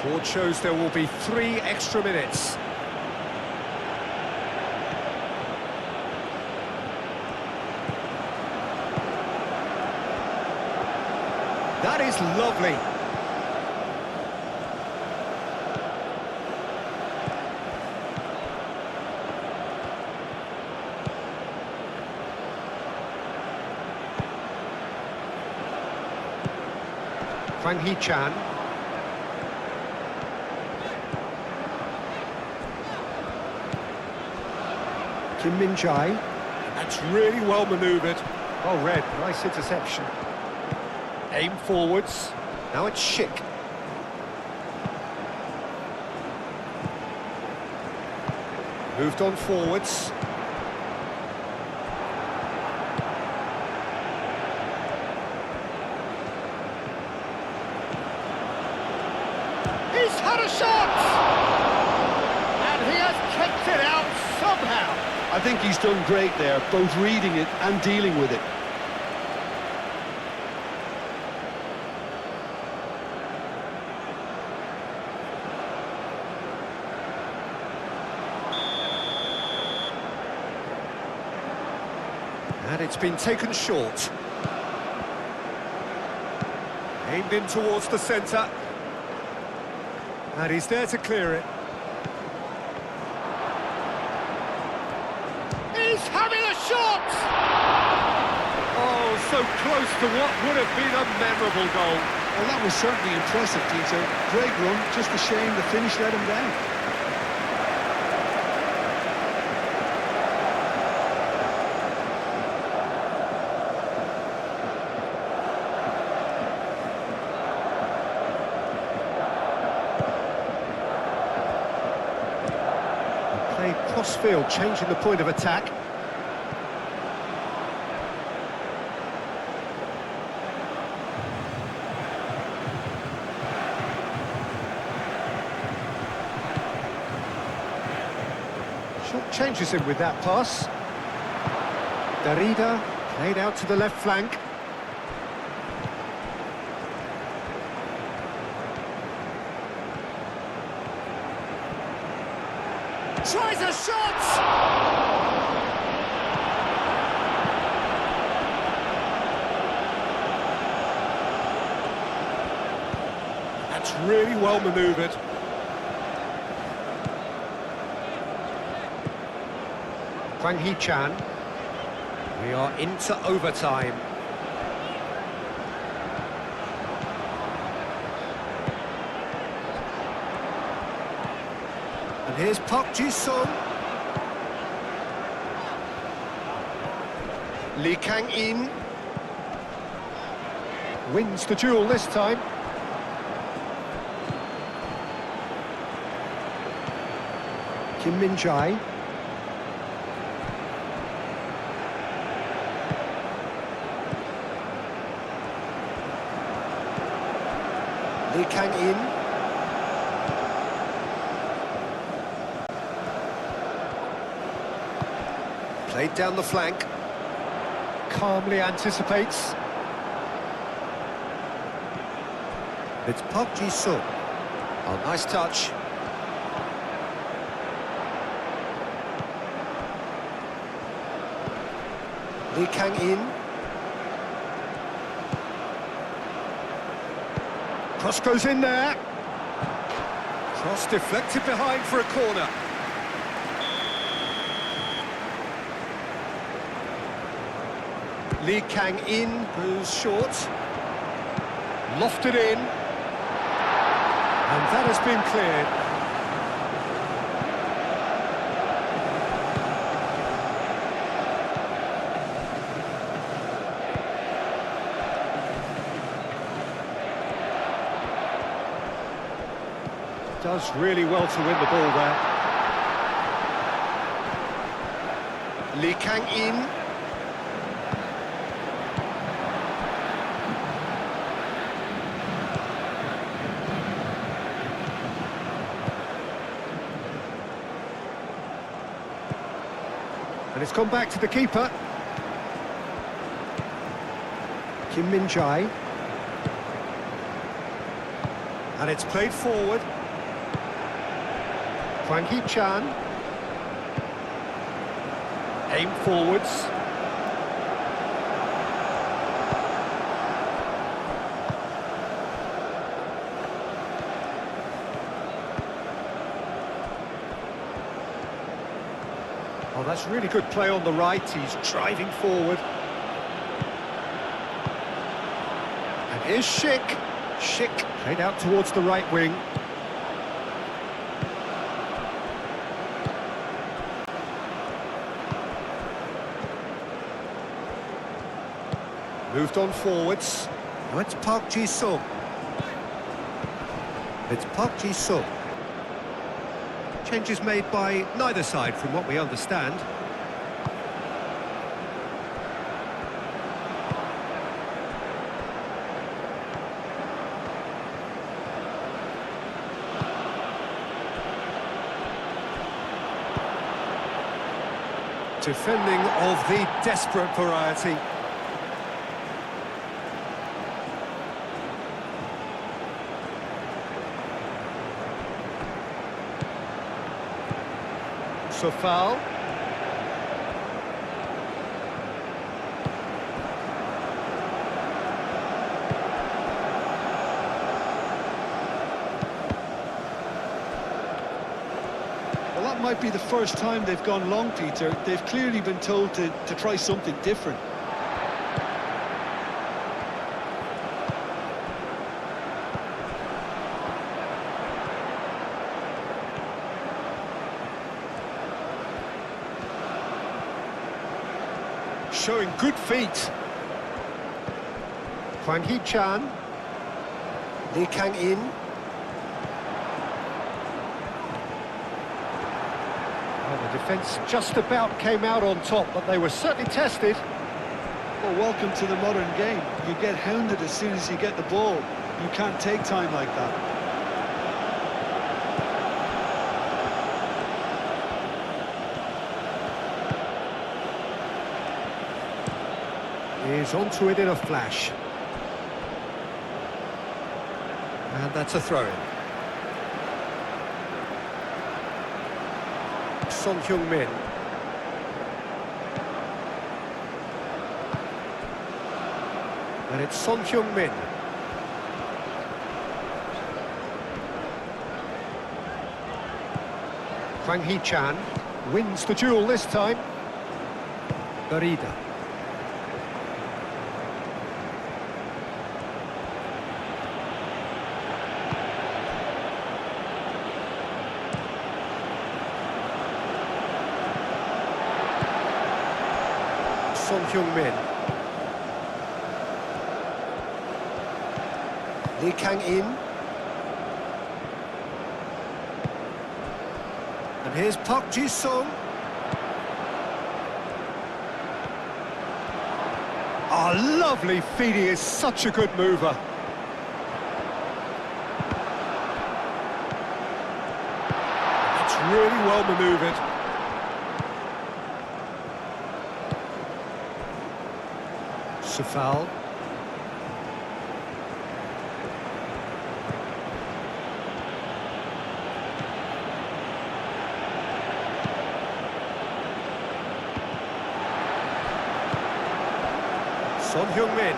Board shows there will be 3 extra minutes. That is lovely. Hwang Hee-chan. Kim Min-jae. That's really well manoeuvred. Well read, nice interception. Aim forwards. Now it's Schick. Moved on forwards. He's had a shot! And he has kept it out somehow. I think he's done great there, both reading it and dealing with it. And it's been taken short. Aimed in towards the centre. And he's there to clear it. He's having a shot! Oh, so close to what would have been a memorable goal. Well, that was certainly impressive, Tito. Great run, just a shame the finish let him down. cross-field, changing the point of attack. Short changes him with that pass. Darida played out to the left flank. Tries a shot! That's really well manoeuvred. Kwang Hee-chan. We are into overtime. And here's Park Ji-sung. Lee Kang-in. Wins the duel this time. Kim Min-jae. Lee Kang-in. Played down the flank. Calmly anticipates. It's Park Ji-sung. Oh, nice touch. Lee Kang-in. Cross goes in there. Cross deflected behind for a corner. Lee Kang-in goes short. Lofted in. And that has been cleared. Does really well to win the ball there. Lee Kang-in. And it's gone back to the keeper. Kim Min-jae. And it's played forward. Kwang Hee-chan. Aim forwards. Oh, that's really good play on the right. He's driving forward. And here's Schick. Schick played out towards the right wing. Moved on forwards. Now it's Park Ji-sung. It's Park Ji-sung. Changes made by neither side from what we understand. Defending of the desperate variety. So foul. Well, that might be the first time they've gone long, Peter. They've clearly been told to try something different. Showing good feet. Kwang Hee-chan. Lee Kang-in. Oh, The defence just about came out on top, but they were certainly tested. Well, welcome to the modern game. You get hounded as soon as you get the ball. You can't take time like that. He's onto it in a flash. And that's a throw-in. Son Heung-min. And it's Son Heung-min. Hwang Hee-chan wins the duel this time. Barida. Son Heung-min. Lee Kang-in. And here's Park Ji-sung. Oh, lovely feed, he is such a good mover. That's really well manoeuvred. Foul. Son Heung-min.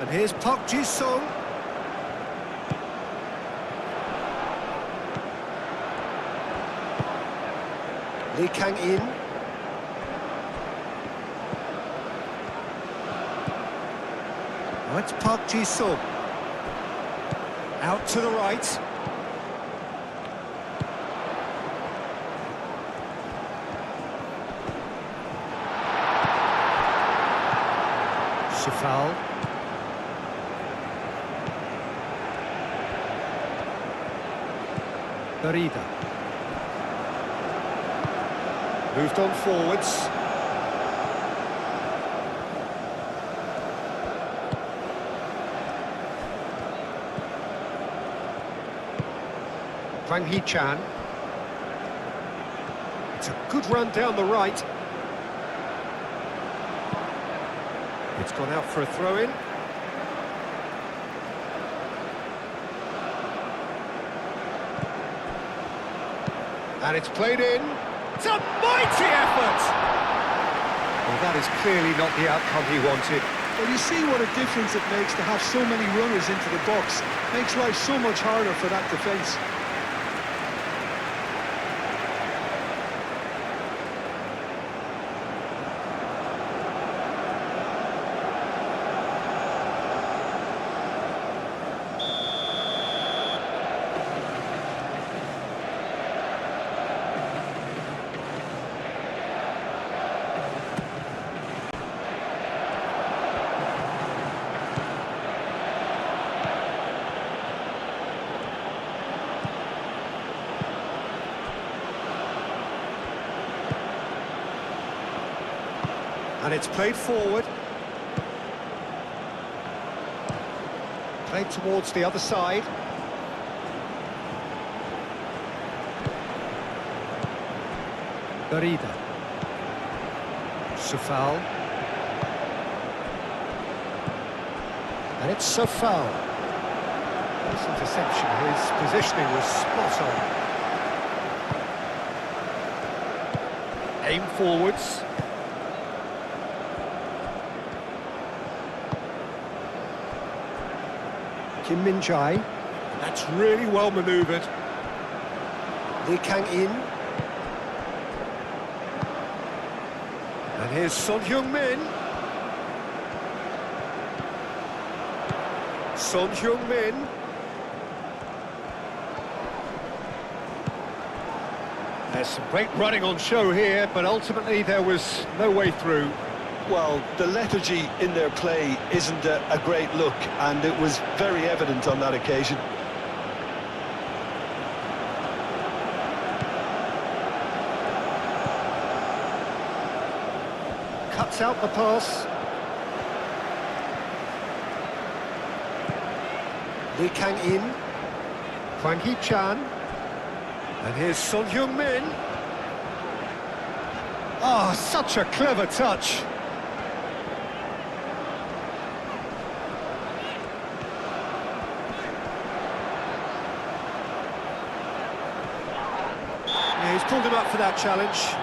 And here's Park Ji-sung. Lee Kang-in. Now it's Park Ji-sung. Out to the right. Foul. Barida. Moved on forwards. Hwang Hee-chan. It's a good run down the right. It's gone out for a throw-in. And it's played in. It's a mighty effort! Well, that is clearly not the outcome he wanted. Well, you see what a difference it makes to have so many runners into the box. Makes life so much harder for that defence. And it's played forward. Played towards the other side. Barida. Foul. And it's foul. This interception, his positioning was spot on. Aim forwards. Kim Min-jae. That's really well manoeuvred. Lee Kang-in. And here's Son Heung-min. Son Heung-min. There's some great running on show here, but ultimately there was no way through. Well, the lethargy in their play isn't a great look, and it was very evident on that occasion. Cuts out the pass. Lee Kang In. Hwang Hee-chan. And here's Son Heung-min. Oh, such a clever touch. Yeah, he's pulled him up for that challenge.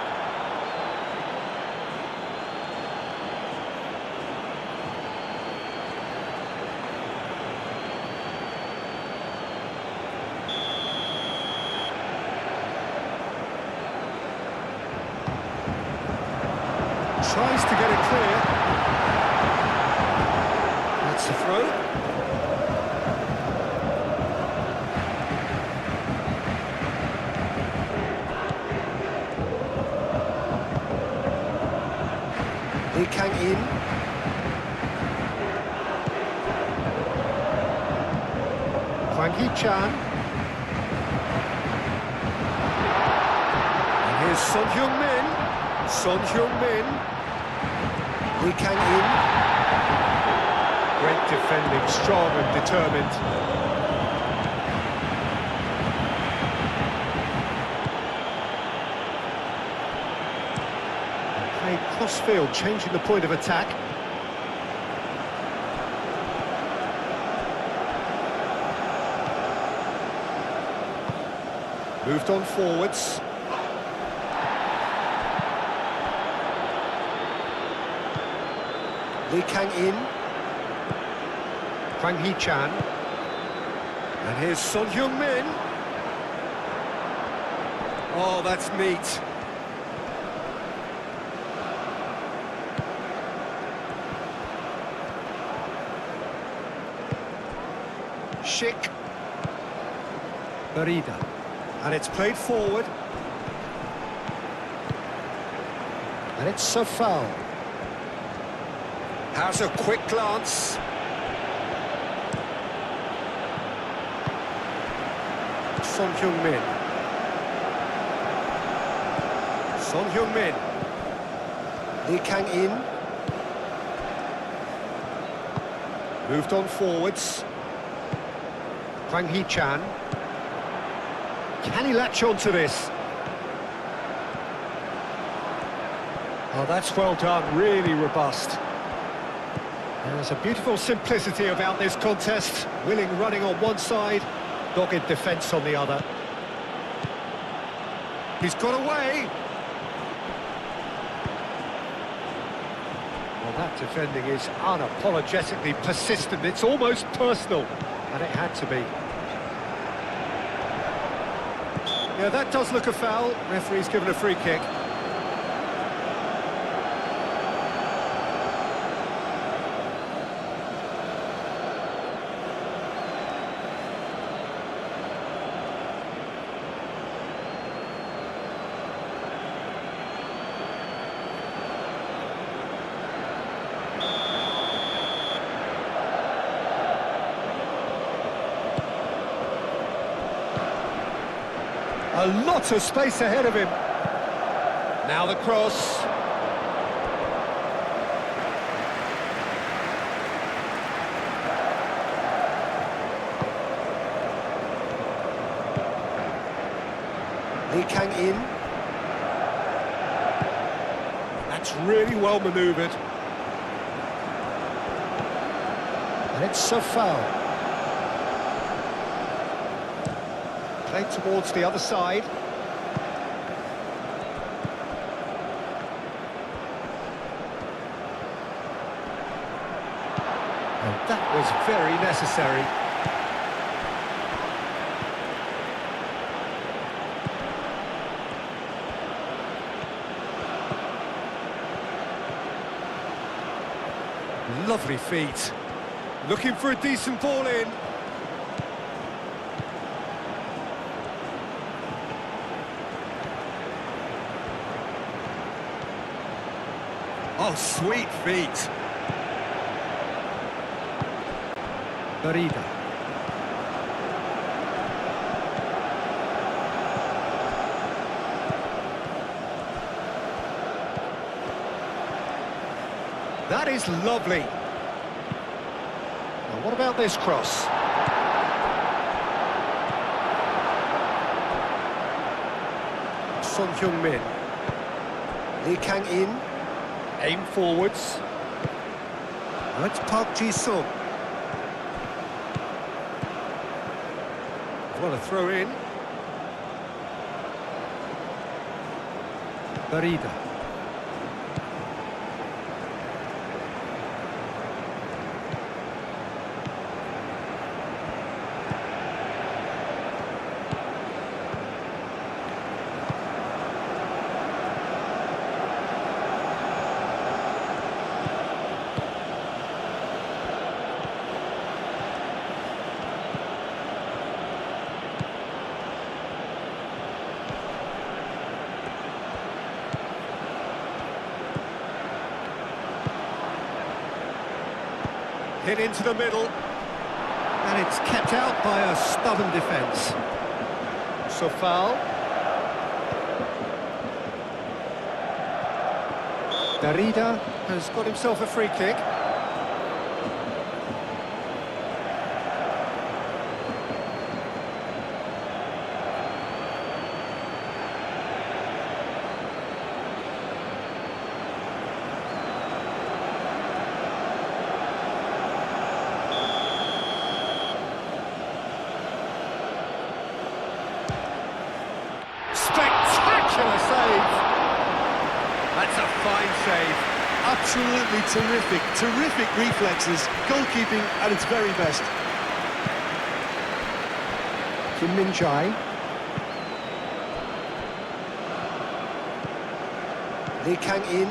Tries to get it clear. That's the throw. Lee Kang In. Hwang Hee-chan. And here's Son Heung-min. Son Heung-min. Lee Kang In. Great defending, strong and determined. Played cross-field, changing the point of attack. Moved on forwards. Lee Kang In. Hwang Hee-chan. And here's Son Heung-min. Oh, that's neat. Schick. Barida. And it's played forward. And it's a foul. Has a quick glance. Son Heung-min. Son Heung-min. Lee Kang In. Moved on forwards. Hwang Hee-chan. Can he latch on to this? Oh, that's well done, really robust. There's a beautiful simplicity about this contest. Willing running on one side, dogged defence on the other. He's got away. Well, that defending is unapologetically persistent. It's almost personal, and it had to be. Yeah, that does look a foul. Referee's given a free kick. A lot of space ahead of him. Now the cross. Lee Kang In. That's really well manoeuvred. And it's a foul. Played towards the other side. And that was very necessary. Lovely feet. Looking for a decent ball in. Oh, sweet feet. Barida. That is lovely. Now, what about this cross? Son Heung-min. Lee Kang-in. Aim forwards. Now it's Park Ji-sung. What a throw in. Barida. Hit into the middle, and it's kept out by a stubborn defence. So foul. Darida has got himself a free kick. Spectacular save! That's a fine save. Absolutely terrific reflexes, goalkeeping at its very best. Kim Min-jae. Lee Kang-in.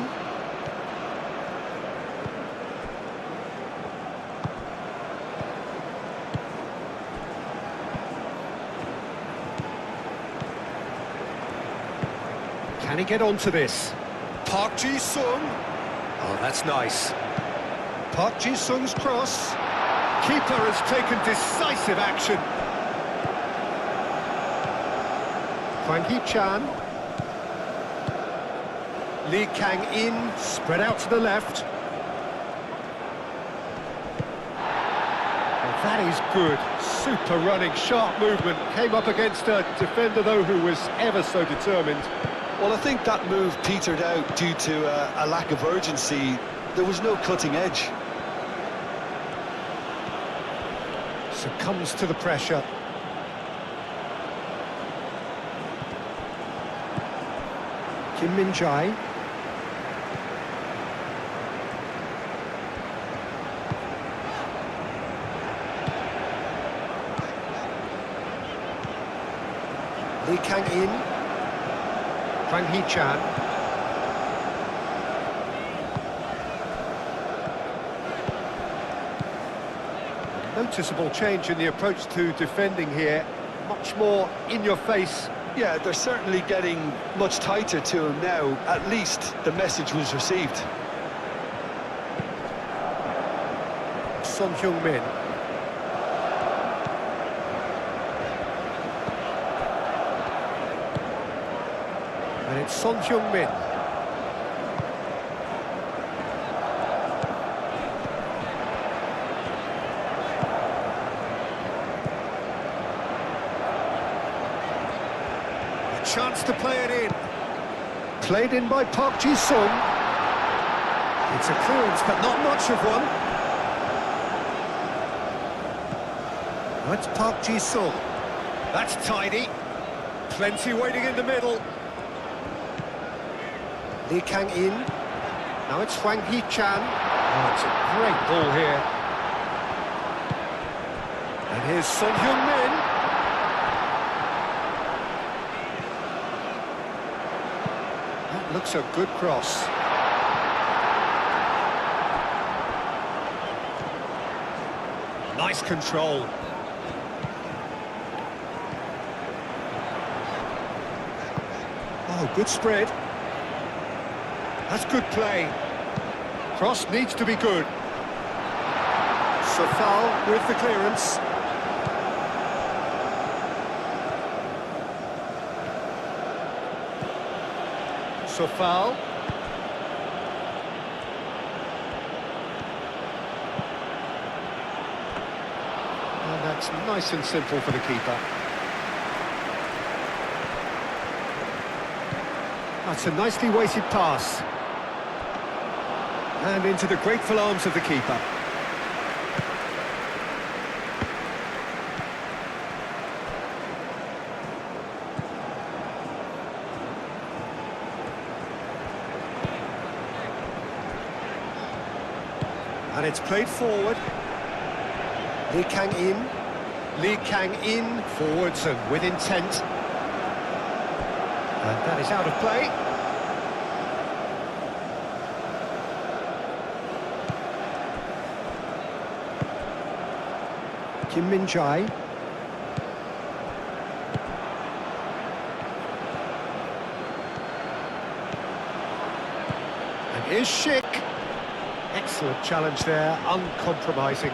Can he get onto this? Park Ji-sung. Oh, that's nice. Park Ji-sung's cross. Keeper has taken decisive action. Hwang Hee-chan. Lee Kang-in, spread out to the left. Well, that is good. Super running, sharp movement. Came up against a defender, though, who was ever so determined. Well, I think that move petered out due to a lack of urgency. There was no cutting edge. Succumbs to the pressure. Kim Min-jae. Lee Kang-in. Hwang Hee-chan. Noticeable change in the approach to defending here. Much more in your face. Yeah, they're certainly getting much tighter to him now. At least the message was received. Son Heung-min. And it's Son Heung-min. A chance to play it in. Played in by Park Ji-sung. It's a clearance, but not much of one. Now it's Park Ji-sung. That's tidy. Plenty waiting in the middle. Lee Kang-in. Now it's Hwang Hee-chan. Oh, it's a great ball here. And here's Son Heung-min. That looks a good cross. Nice control. Oh, good spread. That's good play. Cross needs to be good. Safal with the clearance. Safal. And that's nice and simple for the keeper. That's a nicely weighted pass. And into the grateful arms of the keeper. And it's played forward. Lee Kang in. Lee Kang in. Forwards and with intent. And that is out of play. Kim Min-jae. And here's Schick. Excellent challenge there, uncompromising.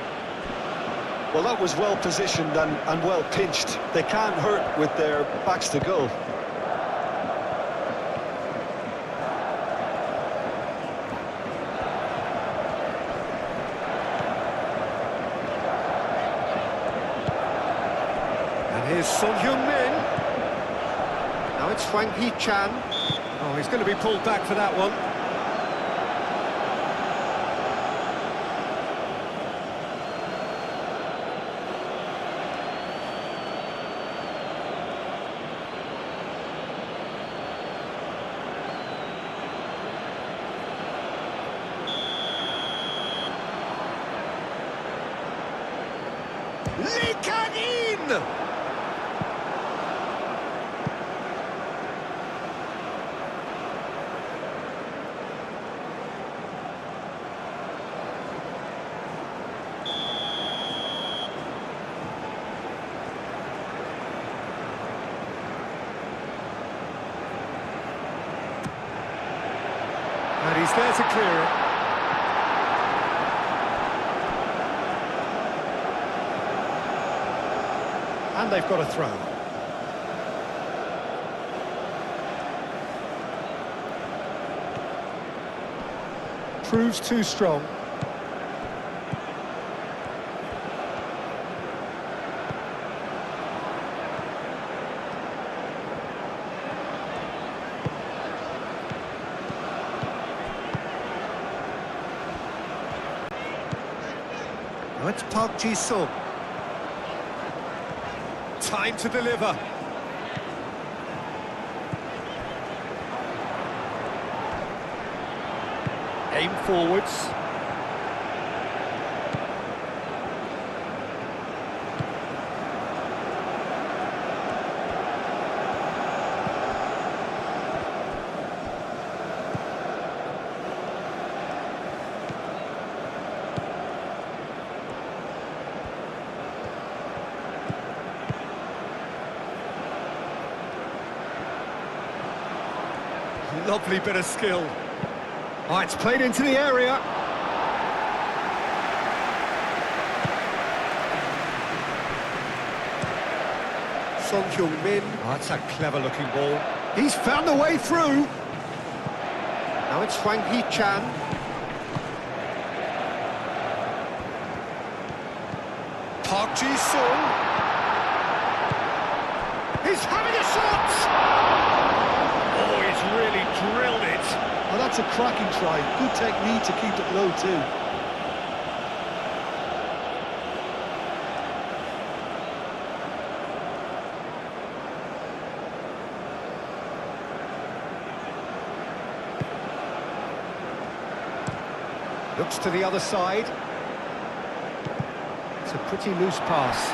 Well, that was well positioned and well pinched. They can't hurt with their backs to goal. Here's Son Heung-min. Now it's Hwang Hee-chan. Oh, he's going to be pulled back for that one. Lee Kang-in! And he's there to clear it. And they've got a throw. Proves too strong. Now it's Park Ji-sung. Time to deliver. Aim forwards. Lovely bit of skill. Oh, it's played into the area. Son Heung-min. Oh, that's a clever-looking ball. He's found the way through. Now it's Hwang Hee-chan. Park Ji-sung. He's having a shot! Oh, he's really drilled it. Oh, that's a cracking try. Good technique to keep it low too. Looks to the other side. It's a pretty loose pass.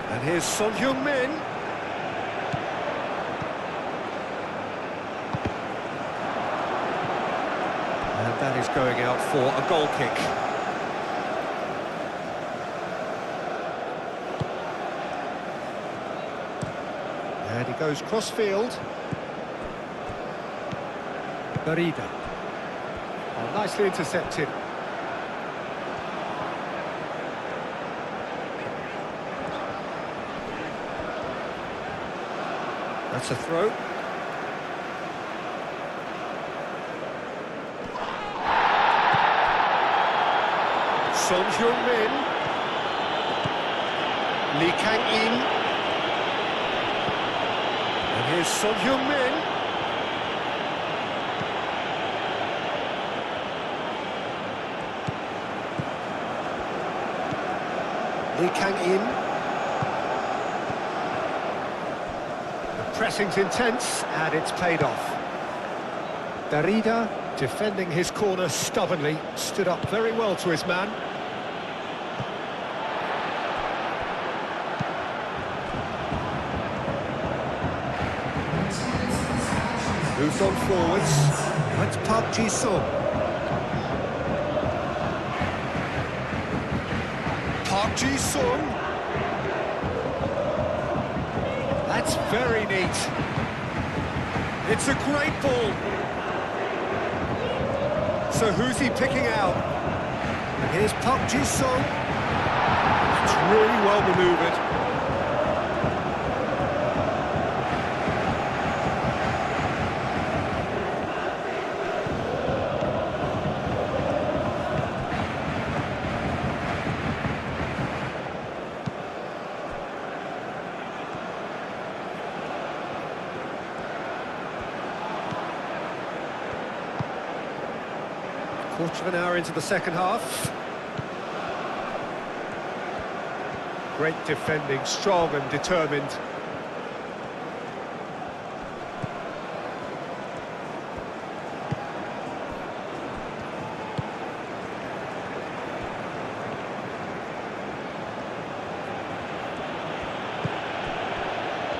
And here's Son Heung-min. is going out for a goal kick. And he goes cross-field. Barida. Oh, nicely intercepted. That's a throw. Son Heung-min. Lee Kang-in. And here's Son Heung-min. Lee Kang-in. The pressing's intense, and it's paid off. Darida, defending his corner stubbornly, stood up very well to his man. Moves on forwards. That's Park Ji-sung. Park Ji-sung. That's very neat. It's a great ball. So who's he picking out? And here's Park Ji-sung. It's really well manoeuvred. Quarter of an hour into the second half. Great defending, strong and determined.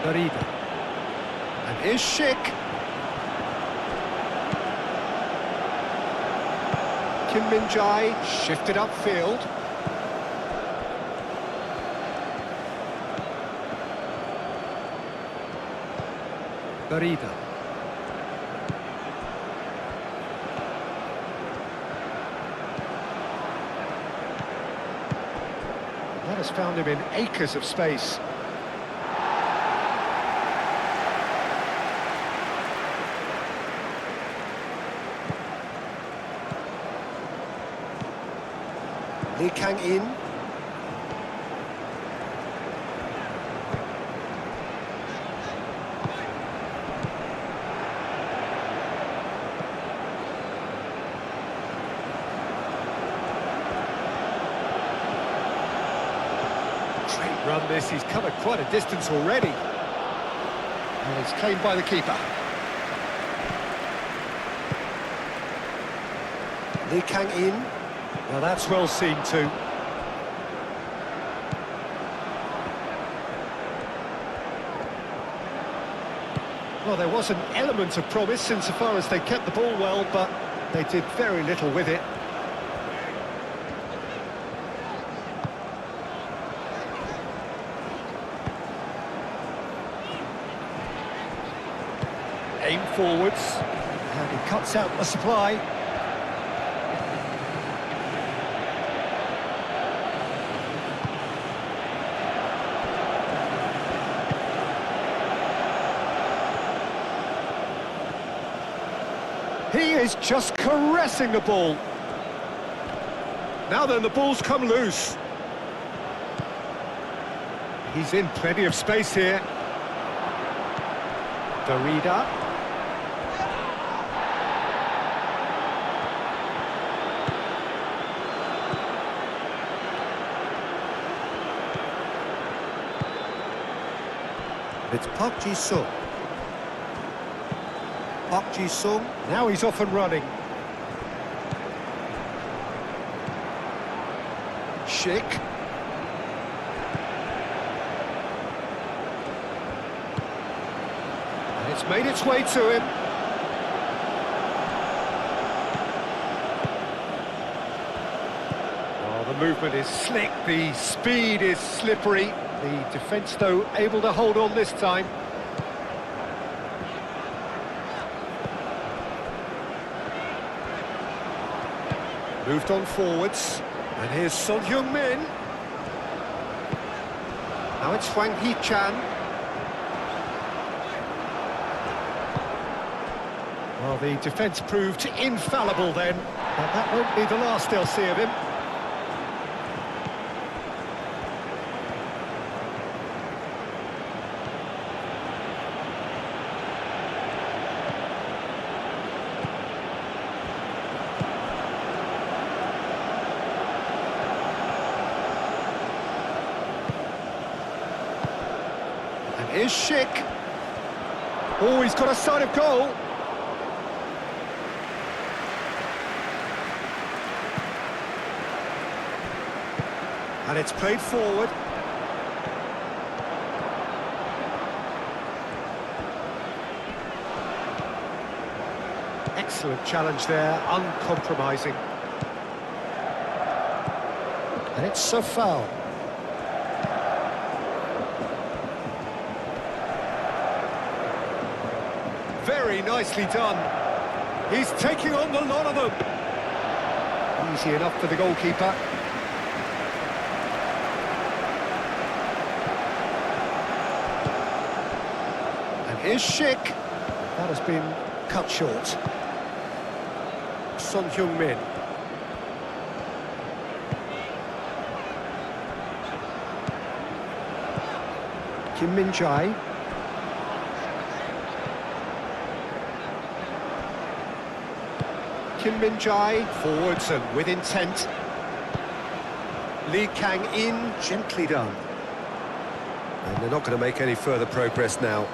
Darida. And here's Schick. Kim Min-jae shifted upfield. Barida. That has found him in acres of space. Lee Kang-in. Great run this, he's covered quite a distance already. And it's claimed by the keeper. Lee Kang-in. Well, that's well seen too. Well, there was an element of promise insofar as they kept the ball well, but they did very little with it. Aim forwards, and he cuts out the supply. He is just caressing the ball. Now then, the ball's come loose. He's in plenty of space here. Darida. It's Park Ji-sung. Park Ji-sung, now he's off and running. Schick. And it's made its way to him. The movement is slick, the speed is slippery. The defence, though, able to hold on this time. Moved on forwards. And here's Son Heung-min. Now it's Hwang Hee-chan. Well, the defence proved infallible then. But that won't be the last they'll see of him. And here's Schick. Oh, he's got a sight of goal. And it's played forward. Excellent challenge there, uncompromising. And it's a foul. Very nicely done. He's taking on the lot of them. Easy enough for the goalkeeper. Here's Schick. That has been cut short. Son Heung-min. Kim Min-jae. Kim Min-jae, forwards and with intent. Lee Kang-in, gently done. And they're not going to make any further progress now.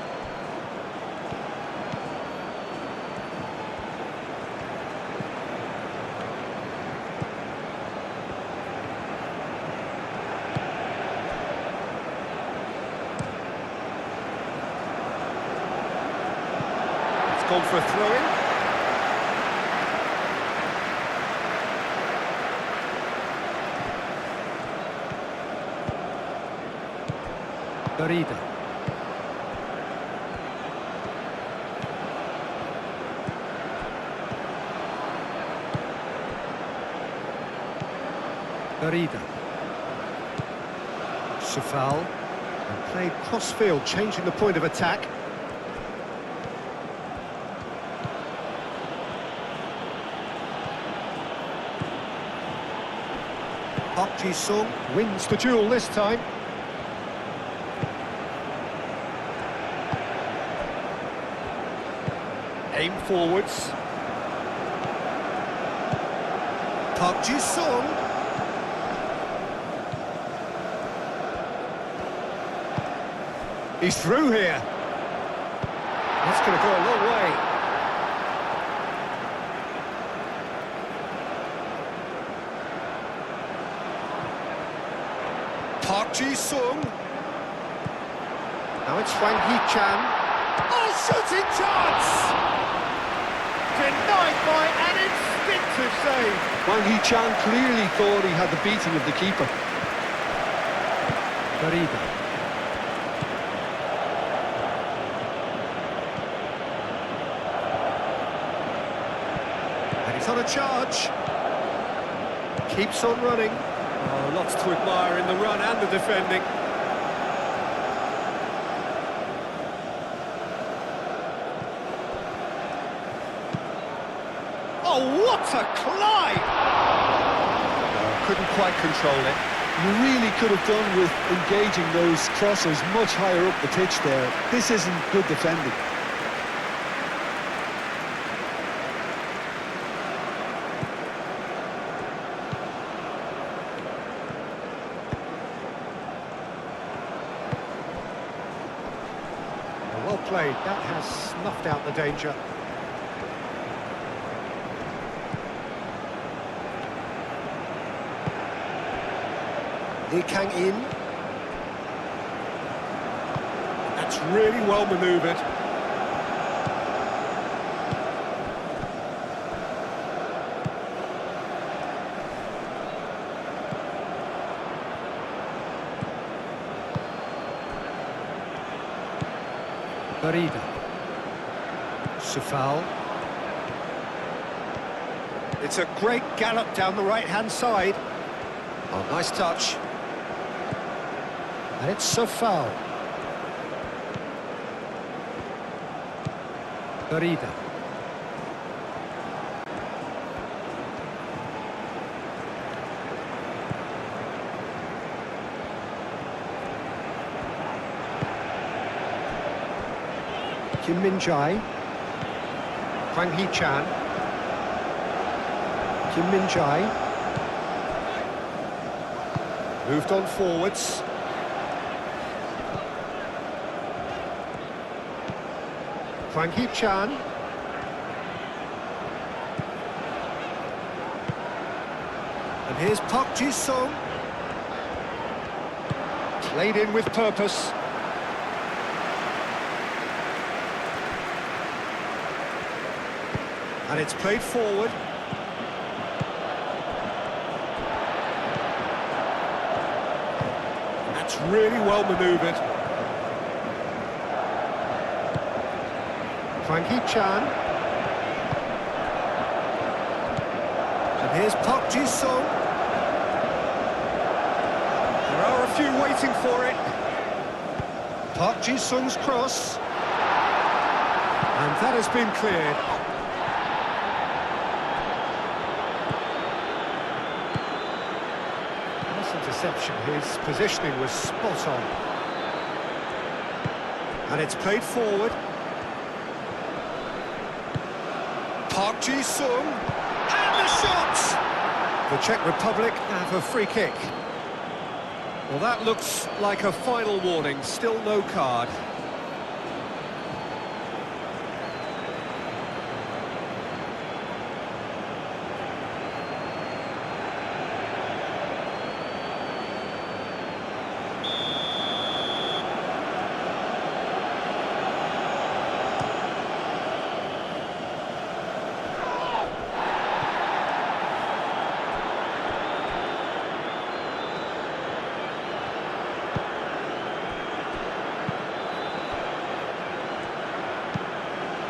Gone for a throw-in. Garida. Garida. Safal. And played cross-field, changing the point of attack. Park Ji-sung wins the duel this time. Aim forwards. Park Ji-sung. He's through here. That's going to go a long way. Park Ji-sung. Now it's Hwang Hee-chan. Oh, shooting chance! Denied by an instinctive save. Hwang Hee-chan clearly thought he had the beating of the keeper. Garida. And he's on a charge. Keeps on running. Oh, lots to admire in the run and the defending. Oh, what a climb! Oh, couldn't quite control it. You really could have done with engaging those crossers much higher up the pitch there. This isn't good defending. Well played, that has snuffed out the danger. Lee Kang-in. That's really well manoeuvred. Barida. Safal. It's a great gallop down the right-hand side. Oh, nice touch. And it's Safal. Barida. Kim Min-jae. Hwang Hee-chan. Kim Min-jae. Moved on forwards. Hwang Hee-chan. And here's Park Ji-sung. Played in with purpose. And it's played forward. That's really well manoeuvred. Hwang Hee-chan. And here's Park Ji-sung. There are a few waiting for it. Park Ji-sung's cross. And that has been cleared. Interception. His positioning was spot on. And it's played forward. Park Ji-sung. And the shot! The Czech Republic have a free kick. Well, that looks like a final warning. Still no card.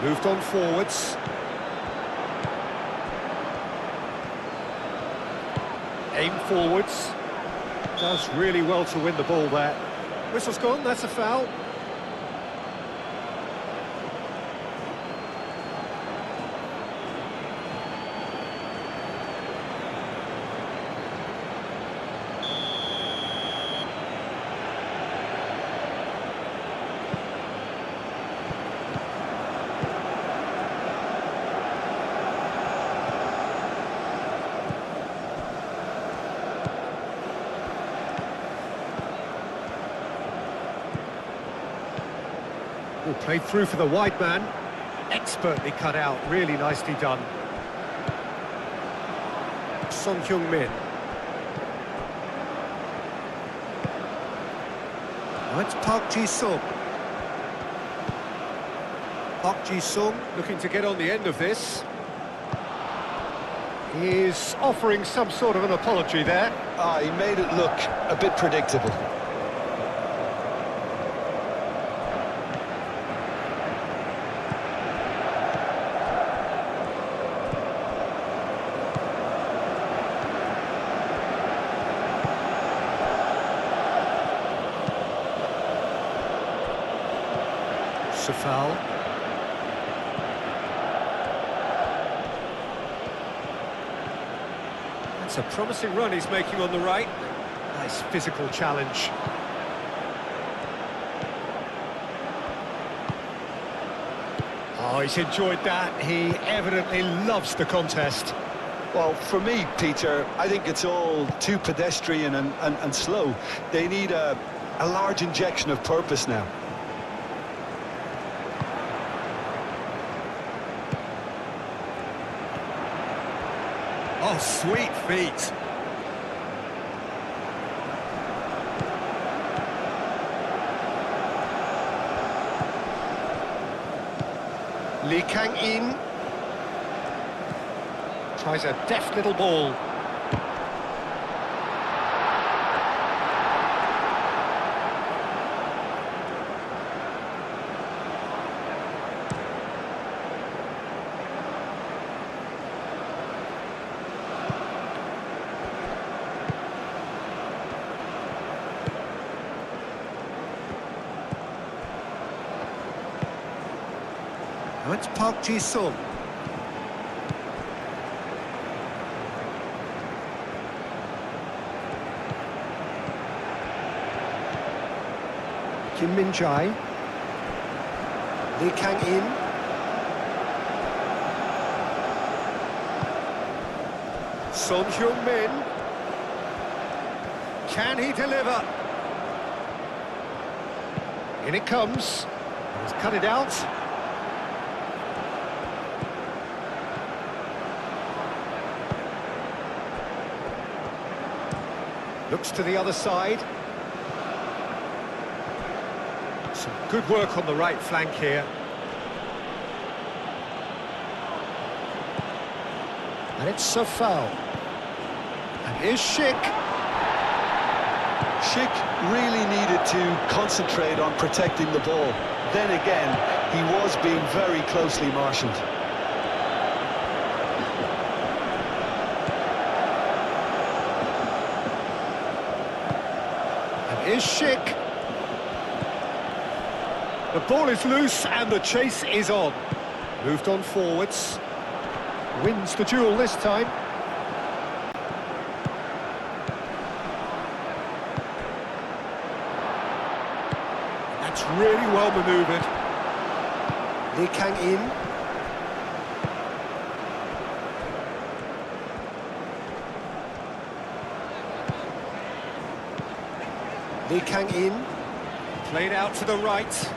Moved on forwards. Aim forwards. Does really well to win the ball there. Whistle's gone, that's a foul. Played through for the wide man. Expertly cut out, really nicely done. Son Heung-min. That's Park Ji-sung. Park Ji-sung looking to get on the end of this. He's offering some sort of an apology there. He made it look a bit predictable. Safal. That's a promising run he's making on the right. Nice physical challenge. Oh, he's enjoyed that. He evidently loves the contest. Well, for me, Peter, I think it's all too pedestrian and slow. They need a large injection of purpose now. Oh, sweet feet. Lee Kang-in tries a deft little ball. Now it's Park Ji-sung. Kim Min-jae. Lee Kang-in. Son Heung-min. Can he deliver? In it comes. He's cut it out. Looks to the other side. Some good work on the right flank here. And it's a foul. And here's Schick. Schick really needed to concentrate on protecting the ball. Then again, he was being very closely marshalled. And here's Schick. The ball is loose and the chase is on. Moved on forwards. Wins the duel this time. That's really well manoeuvred. Lee Kang-in. Lee Kang-in. Played out to the right.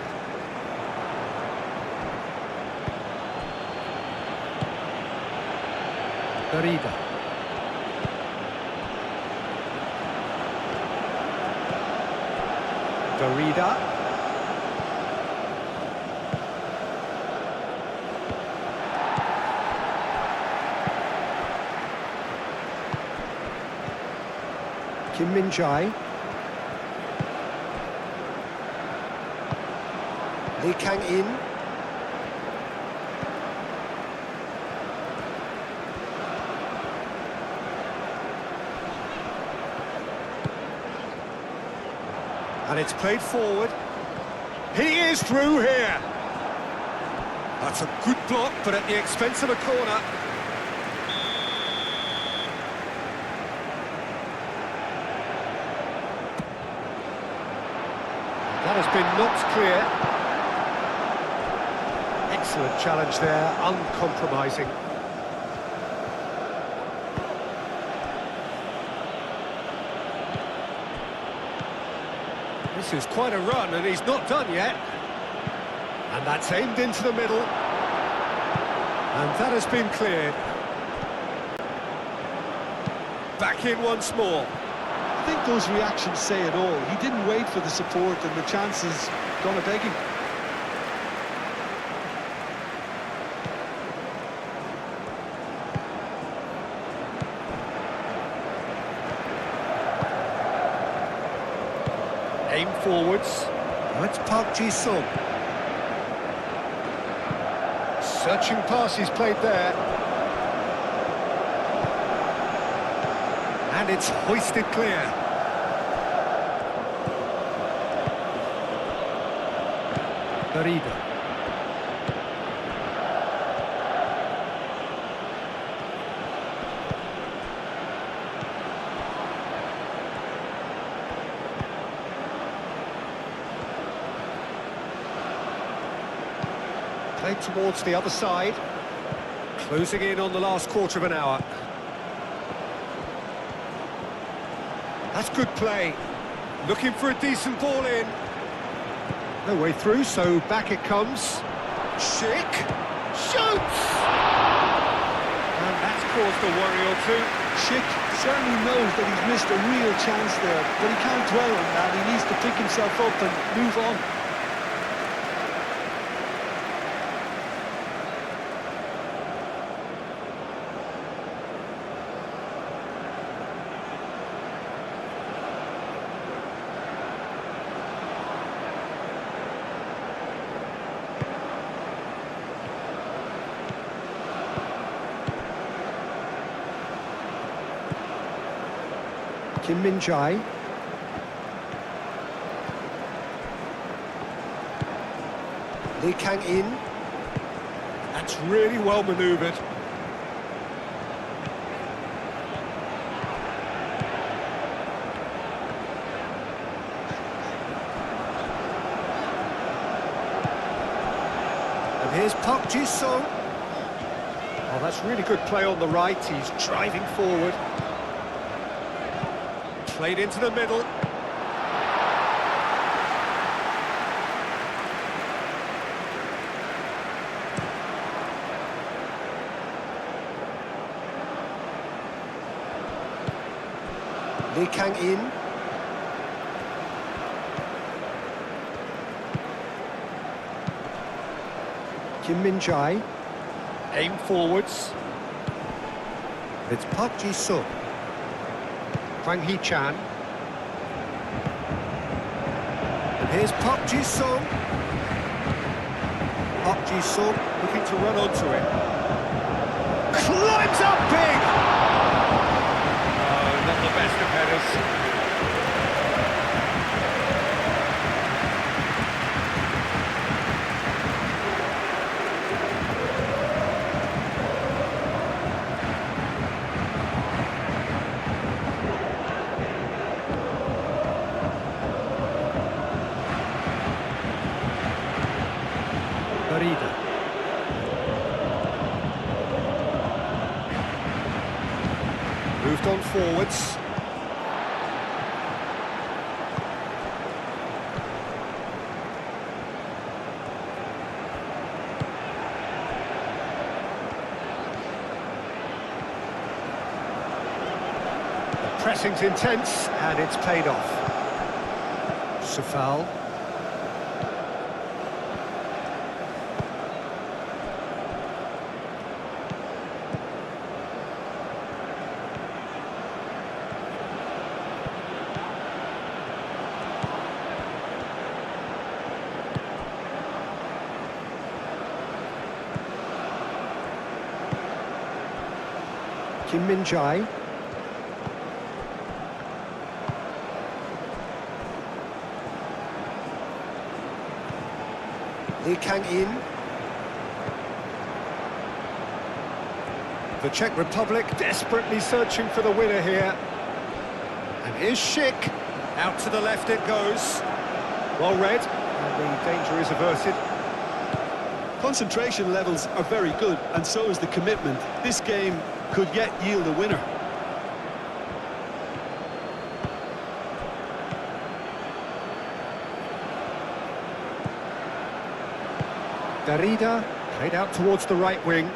Garida. Garida. Kim Min-jae. Lee Kang-in. And it's played forward. He is through here. That's a good block, but at the expense of a corner. That has been knocked clear. Excellent challenge there, uncompromising. This is quite a run, and he's not done yet. And that's aimed into the middle. And that has been cleared. Back in once more. I think those reactions say it all. He didn't wait for the support, and the chance is gonna beg him. Aim forwards. Now it's Park Ji-sung. Searching pass is played there. And it's hoisted clear. Garida. Played towards the other side. Closing in on the last quarter of an hour. That's good play. Looking for a decent ball in. No way through, so back it comes. Schick shoots! And that's caused a worry or two. Schick certainly knows that he's missed a real chance there, but he can't dwell on that. He needs to pick himself up and move on. Kim Min-jae. Lee Kang-in. That's really well manoeuvred. And here's Park Ji-sung. Oh, that's really good play on the right. He's driving forward. Played into the middle. Lee Kang-in. Kim Min-jae. Aim forwards. It's Park Ji-sung. Hwang Hee-chan. And here's Park Ji-sung. Park Ji-sung looking to run onto it. Climbs up big! Oh, not the best of headers. Barida. Moved on forwards. The pressing's intense and it's paid off. Safal. Kim Min-jae. Lee Kang-in. The Czech Republic desperately searching for the winner here. And here's Schick. Out to the left it goes. Well read, and the danger is averted. Concentration levels are very good, and so is the commitment. This game could yet yield a winner. Darida played out towards the right wing.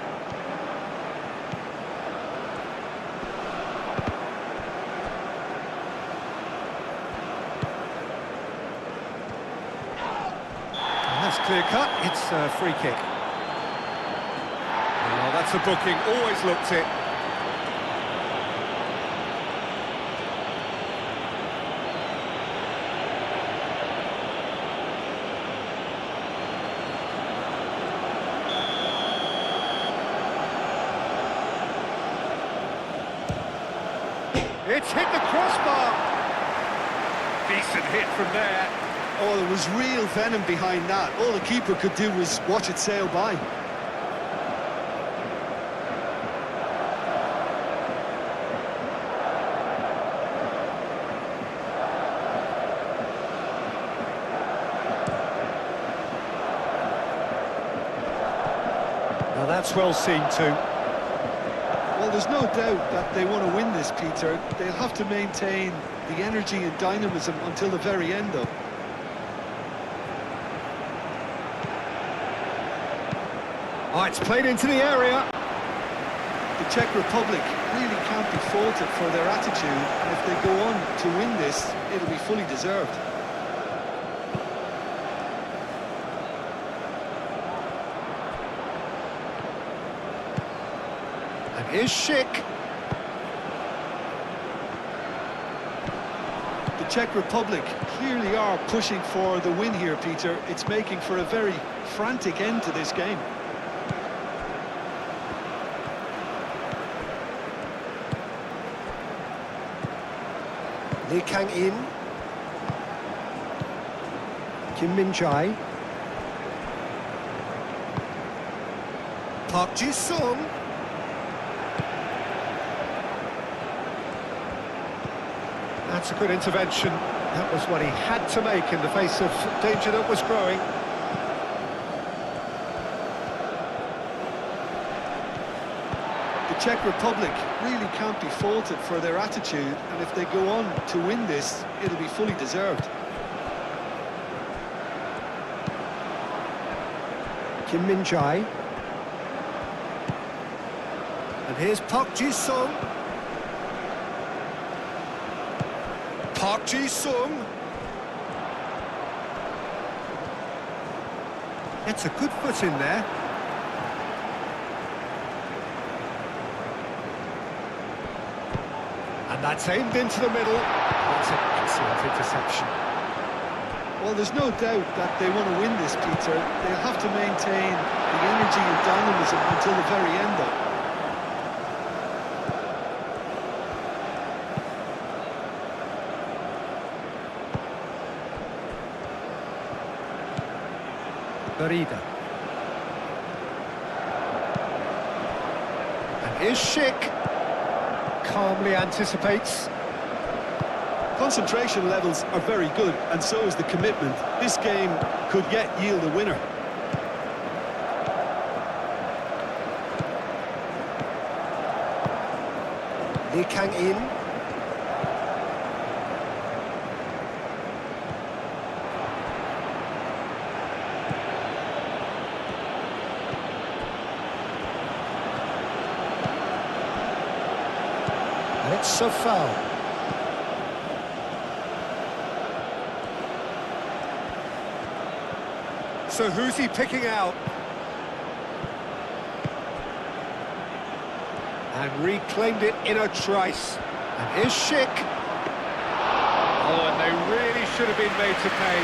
And that's clear cut, it's a free kick. Oh, that's a booking, always looked it. It's hit the crossbar. Decent hit from there. Oh, there was real venom behind that. All the keeper could do was watch it sail by. Now that's well seen too. Well, there's no doubt that they want to win this, Peter. They'll have to maintain the energy and dynamism until the very end, though. Oh, it's played into the area. The Czech Republic really can't be faulted for their attitude, and if they go on to win this, it'll be fully deserved. And here's Schick. The Czech Republic clearly are pushing for the win here, Peter. It's making for a very frantic end to this game. Lee Kang-in. Kim Min-jae. Park Ji-sung. That's a good intervention. That was what he had to make in the face of danger that was growing. The Czech Republic really can't be faulted for their attitude, and if they go on to win this, it'll be fully deserved. Kim Min-jae. And here's Park Ji-sung. Park Ji-sung. Gets a good foot in there. And that's aimed into the middle. That's an excellent interception. Well, there's no doubt that they want to win this, Peter. They'll have to maintain the energy and dynamism until the very end, though. Barida. And here's Schick. Calmly anticipates. Concentration levels are very good, and so is the commitment. This game could yet yield a winner. Lee Kang-in. And it's a foul. So who's he picking out? And reclaimed it in a trice. And here's Schick. Oh, and they really should have been made to pay.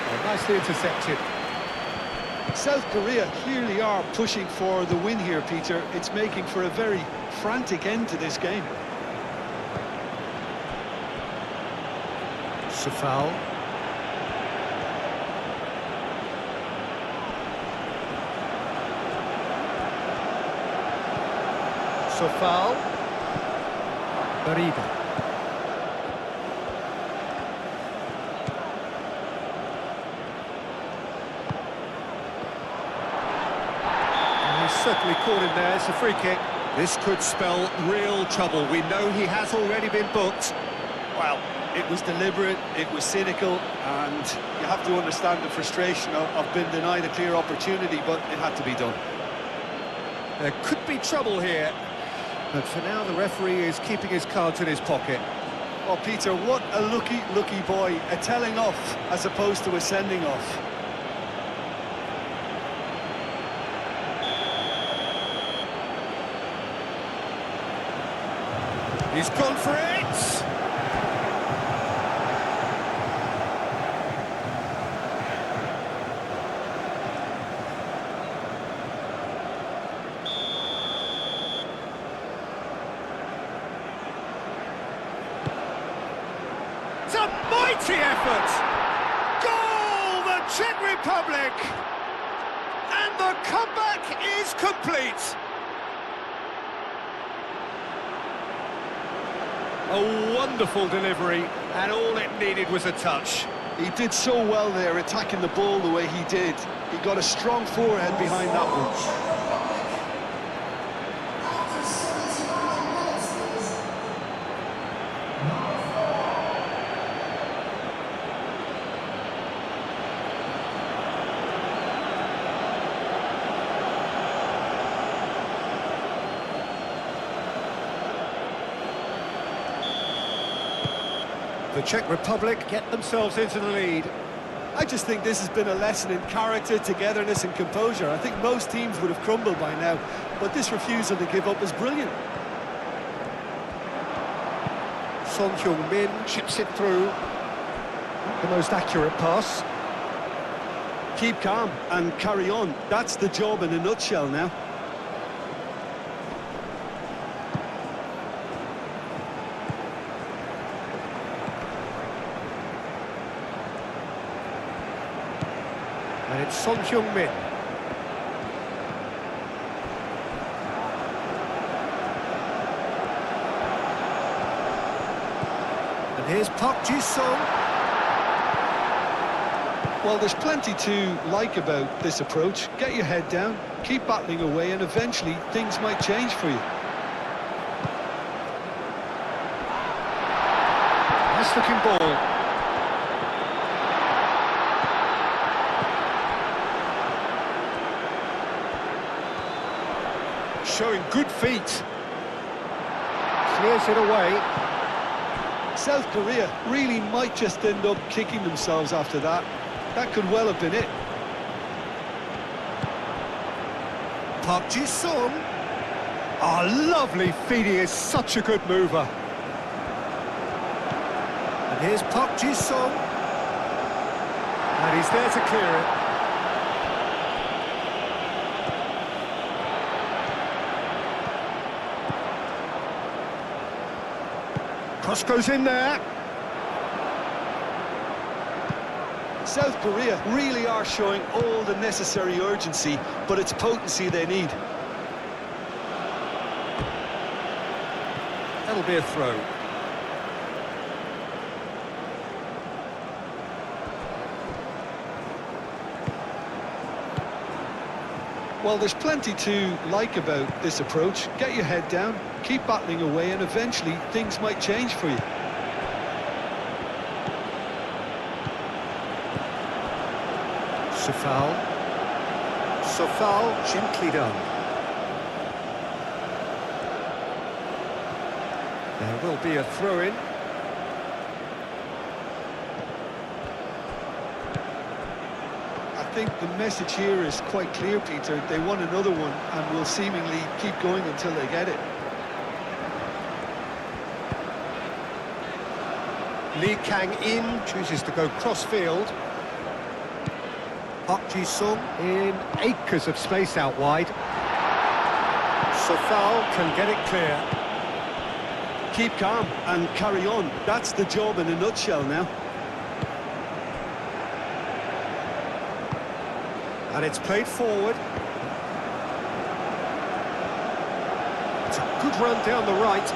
Oh, nicely intercepted. South Korea clearly are pushing for the win here, Peter. It's making for a very frantic end to this game. It's a foul. It's a foul. Barida. Certainly caught him there. It's a free kick. This could spell real trouble. We know he has already been booked. Well, it was deliberate, it was cynical, and you have to understand the frustration of being denied a clear opportunity, but it had to be done. There could be trouble here, but for now the referee is keeping his cards in his pocket. Oh, Peter, what a lucky boy. A telling off as opposed to a sending off. He's gone for it! It's a mighty effort! Goal! The Czech Republic! And the comeback is complete! A wonderful delivery, and all it needed was a touch. He did so well there, attacking the ball the way he did. He got a strong forehead behind that one. The Czech Republic get themselves into the lead. I just think this has been a lesson in character, togetherness and composure. I think most teams would have crumbled by now, but this refusal to give up is brilliant. Son Heung-min chips it through. The most accurate pass. Keep calm and carry on. That's the job in a nutshell now. And it's Son Heung-min. And here's Park Ji-sung. Well, there's plenty to like about this approach. Get your head down, keep battling away, and eventually things might change for you. Nice looking ball. Showing good feet. Clears it away. South Korea really might just end up kicking themselves after that. That could well have been it. Park Ji-sung. Oh, lovely feet. He is such a good mover. And here's Park Ji-sung. And he's there to clear it. Cross goes in there. South Korea really are showing all the necessary urgency, but it's potency they need. That'll be a throw. Well, there's plenty to like about this approach. Get your head down, keep battling away, and eventually things might change for you. Sofal, gently done. There will be a throw-in. I think the message here is quite clear, Peter. They want another one and will seemingly keep going until they get it. Lee Kang-in chooses to go cross-field. Park Ji-sung in acres of space out wide. Sofal can get it clear. Keep calm and carry on. That's the job in a nutshell now. And it's played forward. It's a good run down the right.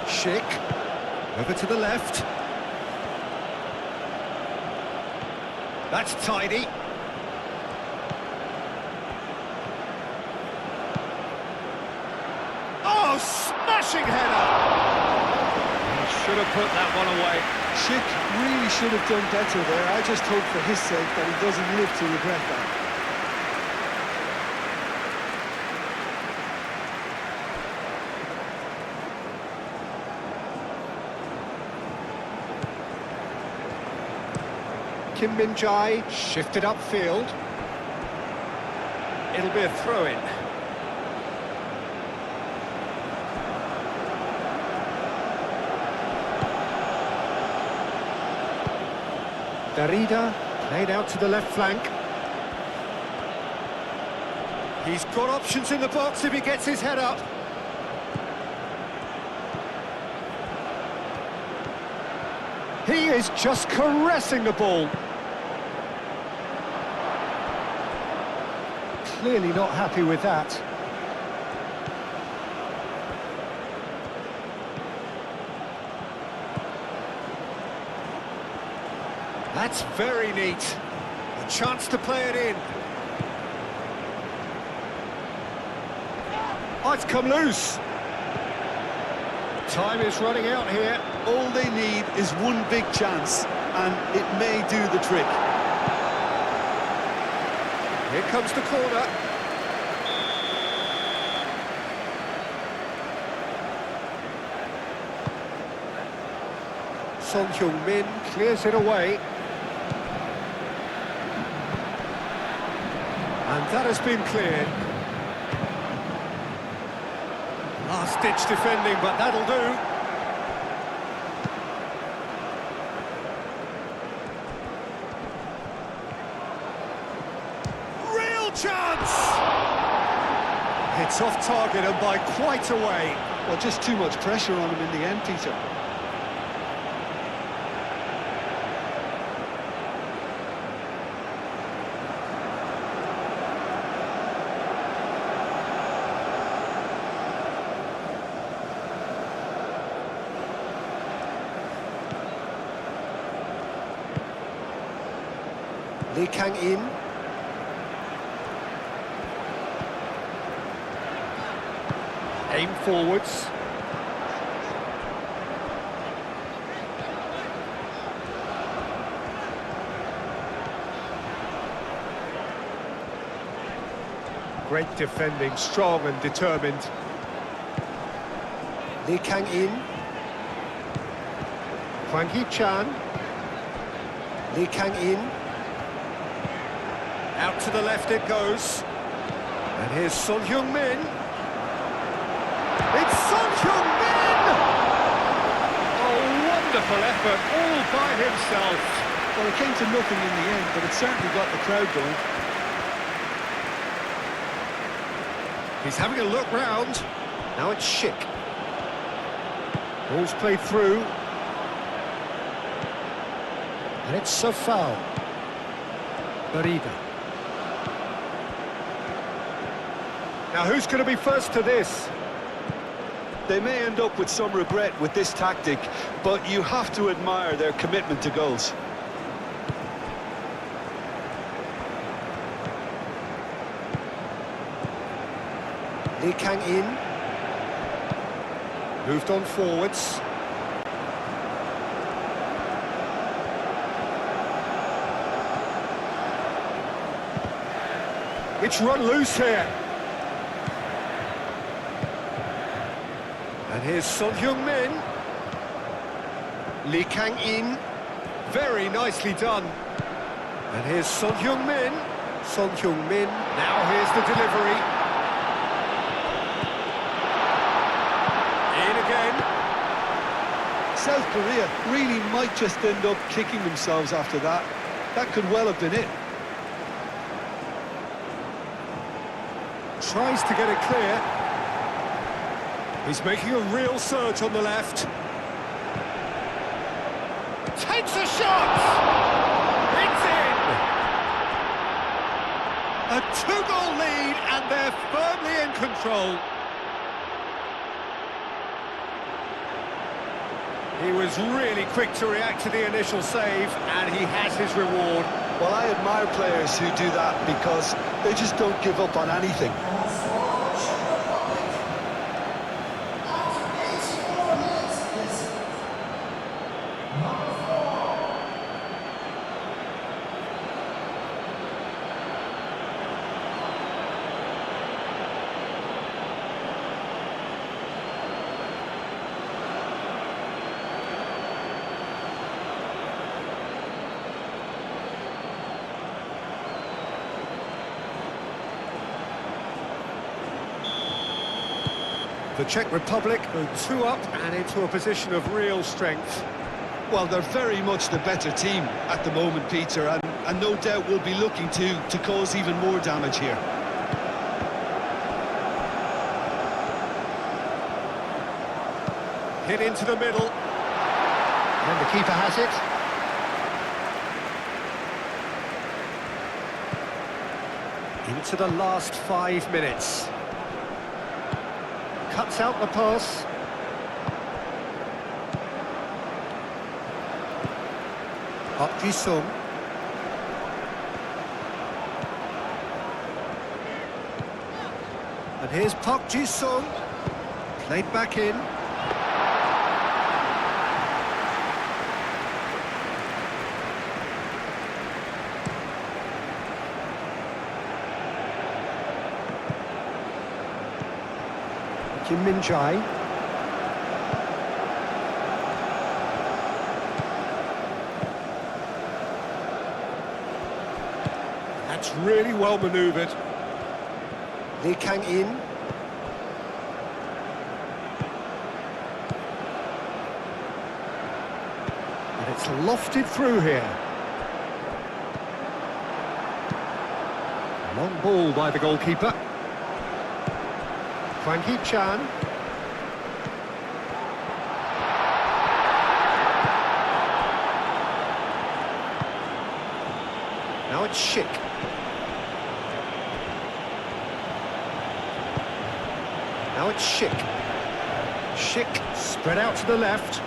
Schick. Over to the left. That's tidy. Oh, smashing header! He should have put that one away. Schick really should have done better there. I just hope for his sake that he doesn't live to regret that. Kim Min-jae shifted upfield. It'll be a throw-in. Darida played out to the left flank. He's got options in the box if he gets his head up. He is just caressing the ball. Clearly not happy with that. That's very neat. A chance to play it in. Oh, it's come loose. Time is running out here. All they need is one big chance, and it may do the trick. Here comes the corner. Son Heung-min clears it away. And that has been cleared. Last-ditch defending, but that'll do. Real chance! It's off target and by quite a way. Well, just too much pressure on him in the end, Peter. Lee Kang-in. Aim forwards. Great defending, strong and determined. Lee Kang-in. Hwang Hee-chan. Lee Kang-in. Out to the left it goes. And here's Son Heung-min. It's Son Heung-min! Oh, wonderful effort, all by himself. Well, it came to nothing in the end, but it certainly got the crowd going. He's having a look round. Now it's Schick. Ball's played through. And it's a foul. Bariga. Now who's going to be first to this? They may end up with some regret with this tactic, but you have to admire their commitment to goals. Lee Kang-in. Moved on forwards. It's run loose here. And here's Son Heung-min. Lee Kang-in. Very nicely done. And here's Son Heung-min. Son Heung-min. Now here's the delivery. In again. South Korea really might just end up kicking themselves after that. That could well have been it. Tries to get it clear. He's making a real surge on the left. Takes a shot! It's in! A two-goal lead and they're firmly in control. He was really quick to react to the initial save and he has his reward. Well, I admire players who do that because they just don't give up on anything. The Czech Republic go 2 up and into a position of real strength. Well, they're very much the better team at the moment, Peter, and no doubt will be looking to cause even more damage here. Hit into the middle. And the keeper has it. Into the last 5 minutes. Cuts out the pass. Park Ji-sung. And here's Park Ji-sung. Played back in. Kim Min-jae. That's really well manoeuvred. Lee Kang-in. And it's lofted through here. Long ball by the goalkeeper. Hwang Hee-chan. Now it's Schick. Now it's Schick. Schick spread out to the left.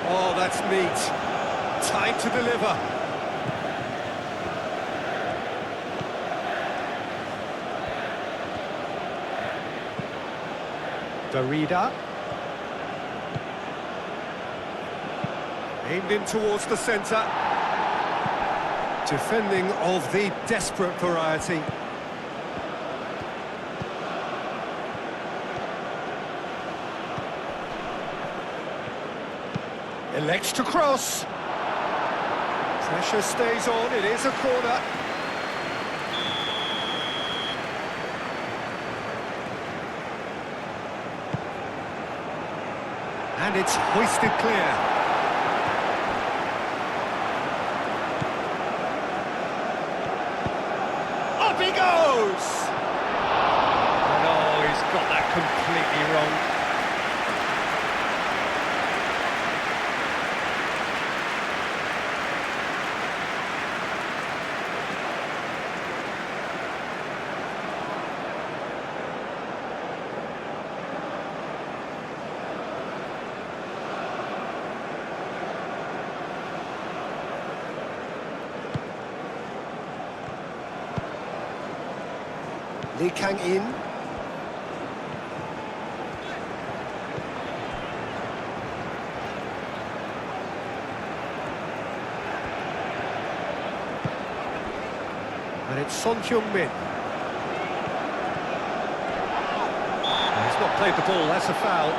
Oh, that's neat. Time to deliver. Darida. Aimed in towards the centre. Defending of the desperate variety. Elects to cross. Pressure stays on, it is a corner. And it's hoisted clear. Up he goes! And oh, he's got that completely wrong. Lee Kang in. And it's Son Heung-min. He's not played the ball, that's a foul.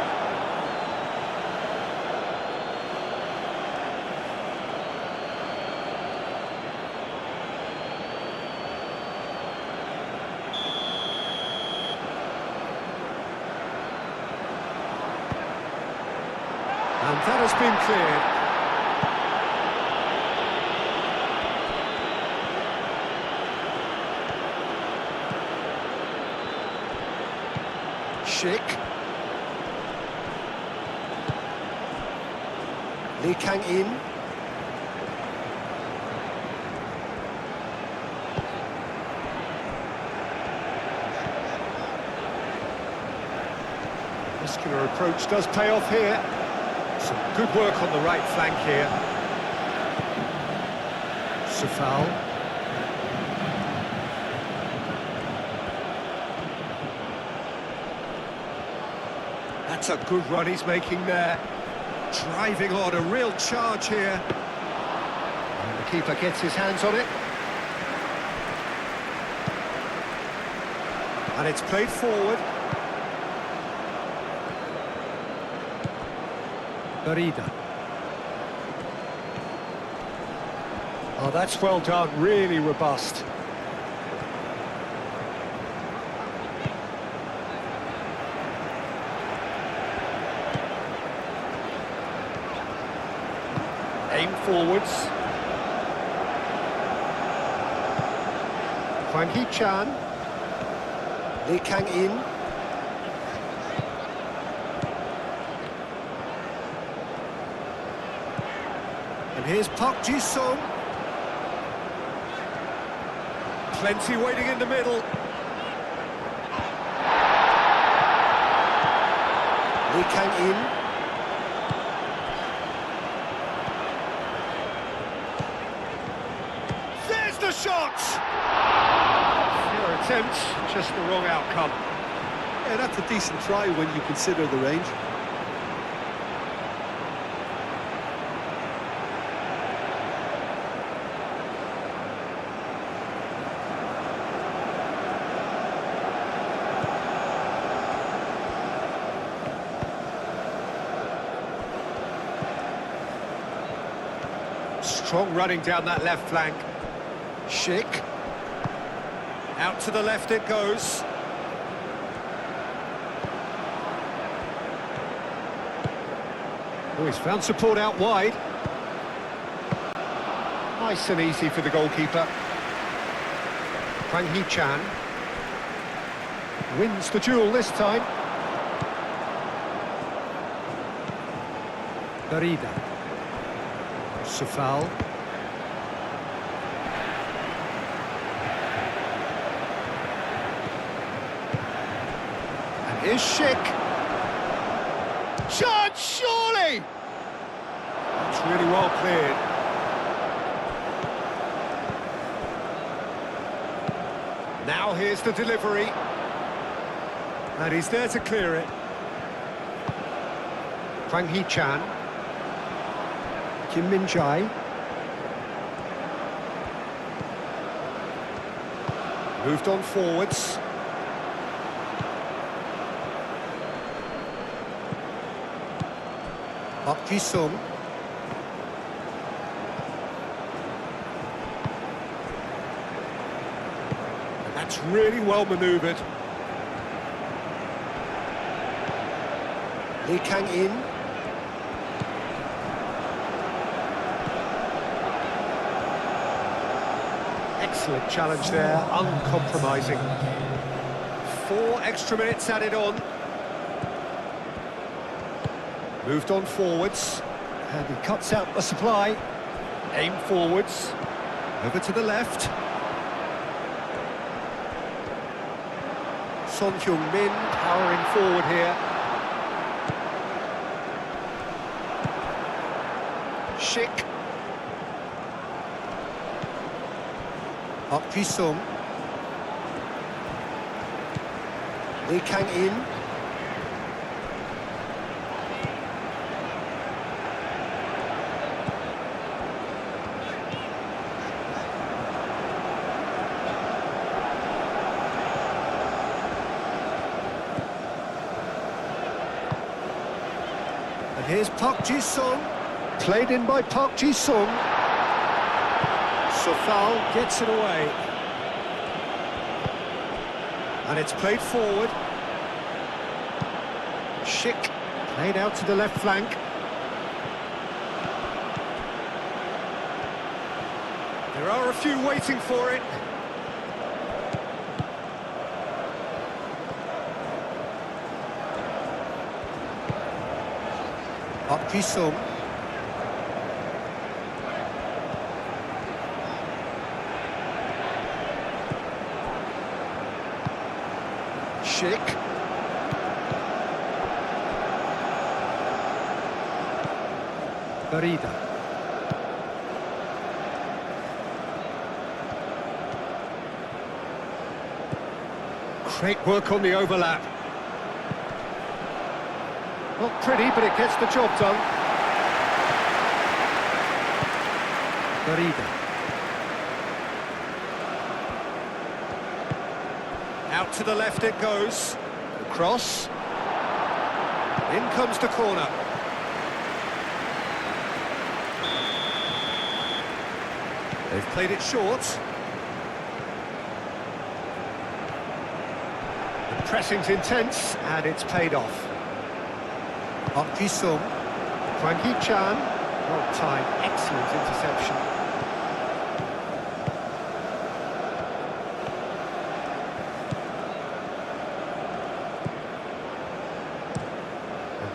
And that has been cleared. Schick. Lee Kang in. Muscular approach does pay off here. Some good work on the right flank here. Safal. That's a good run he's making there. Driving on, a real charge here. And the keeper gets his hands on it. And it's played forward. Darida. Oh, that's well done, really robust. Aim forwards. Hwang Hee-chan. Lee Kang in. And here's Park Ji-sung. Plenty waiting in the middle. Lee Kang in. There's the shot! Fair attempt, just the wrong outcome. Yeah, that's a decent try when you consider the range. Strong running down that left flank. Schick. Out to the left it goes. Oh, he's found support out wide. Nice and easy for the goalkeeper. Hwang Hee-chan wins the duel this time. Darida. Safal. And here's Schick. Shot, surely! That's really well cleared. Now here's the delivery. And he's there to clear it. Hwang Hee-chan. Kim Min-jae. Moved on forwards. Park Ji-sung. And that's really well manoeuvred. Lee Kang-in. Excellent challenge there, uncompromising. 4 extra minutes added on. Moved on forwards, and he cuts out the supply. Aim forwards, over to the left. Son Heung-min powering forward here. Schick. Park Ji-sung. Lee Kang-in. And here's Park Ji-sung. Played in by Park Ji-sung. Sofal gets it away. And it's played forward. Schick played out to the left flank. There are a few waiting for it. Park Ji-sung. Schick. Garida. Great work on the overlap. Not pretty, but it gets the job done. Garida. Out to the left it goes. Cross. In comes the corner. They've played it short. The pressing's intense, and it's paid off. Park Ji-sung. Hwang Hee-chan. Well timed, excellent interception.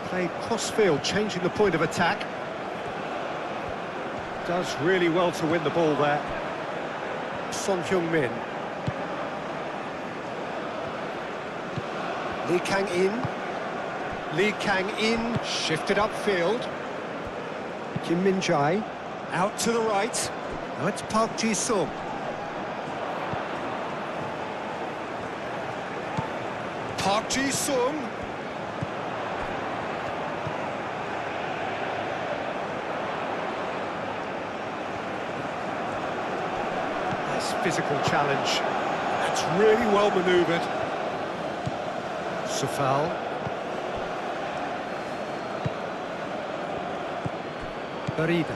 Played cross-field, changing the point of attack. Does really well to win the ball there. Son Heung-min. Lee Kang-in. Lee Kang-in shifted upfield. Kim Min-jae out to the right. Now it's Park Ji-sung. Park Ji-sung. Physical challenge. That's really well manoeuvred. Sofal. Garida.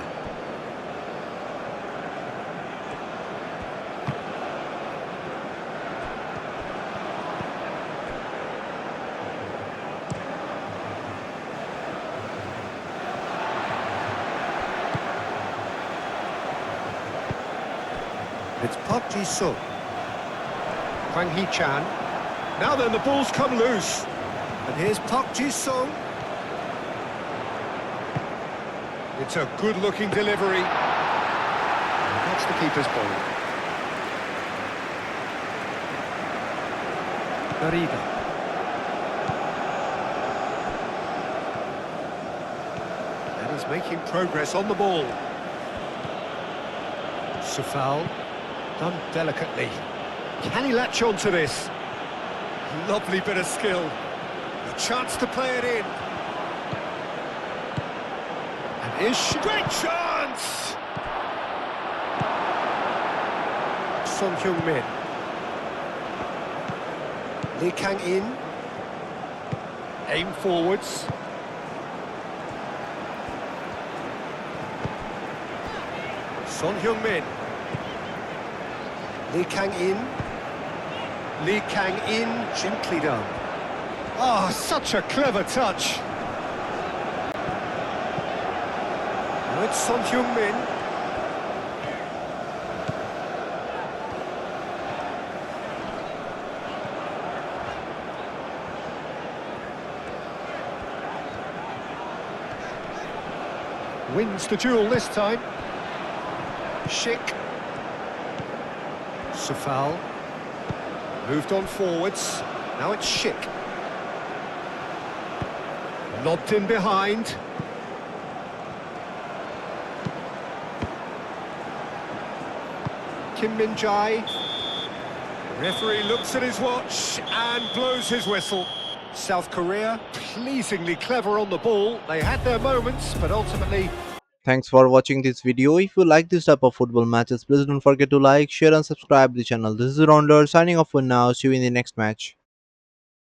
It's Park Ji-sung. Hwang Hee-chan. Now then, the ball's come loose. And here's Park Ji-sung. It's a good-looking delivery. And that's the keeper's ball. Garida. And he's making progress on the ball. Sofal. Done delicately. Can he latch on to this? Lovely bit of skill. A chance to play it in. And great chance! Son Heung-min. Lee Kang-in. Aim forwards. Son Heung-min. Lee Kang-in. Lee Kang-in, gently done. Oh, such a clever touch. Now it's Son Heung-min. Wins the duel this time. Schick. Safal. Moved on forwards. Now it's Schick. Lobbed in behind. Kim Min-jae. Referee looks at his watch and blows his whistle. South Korea, pleasingly clever on the ball. They had their moments, but ultimately... Thanks for watching this video. If you like this type of football matches, please don't forget to like, share and subscribe the channel. This is Raundler signing off for now. See you in the next match.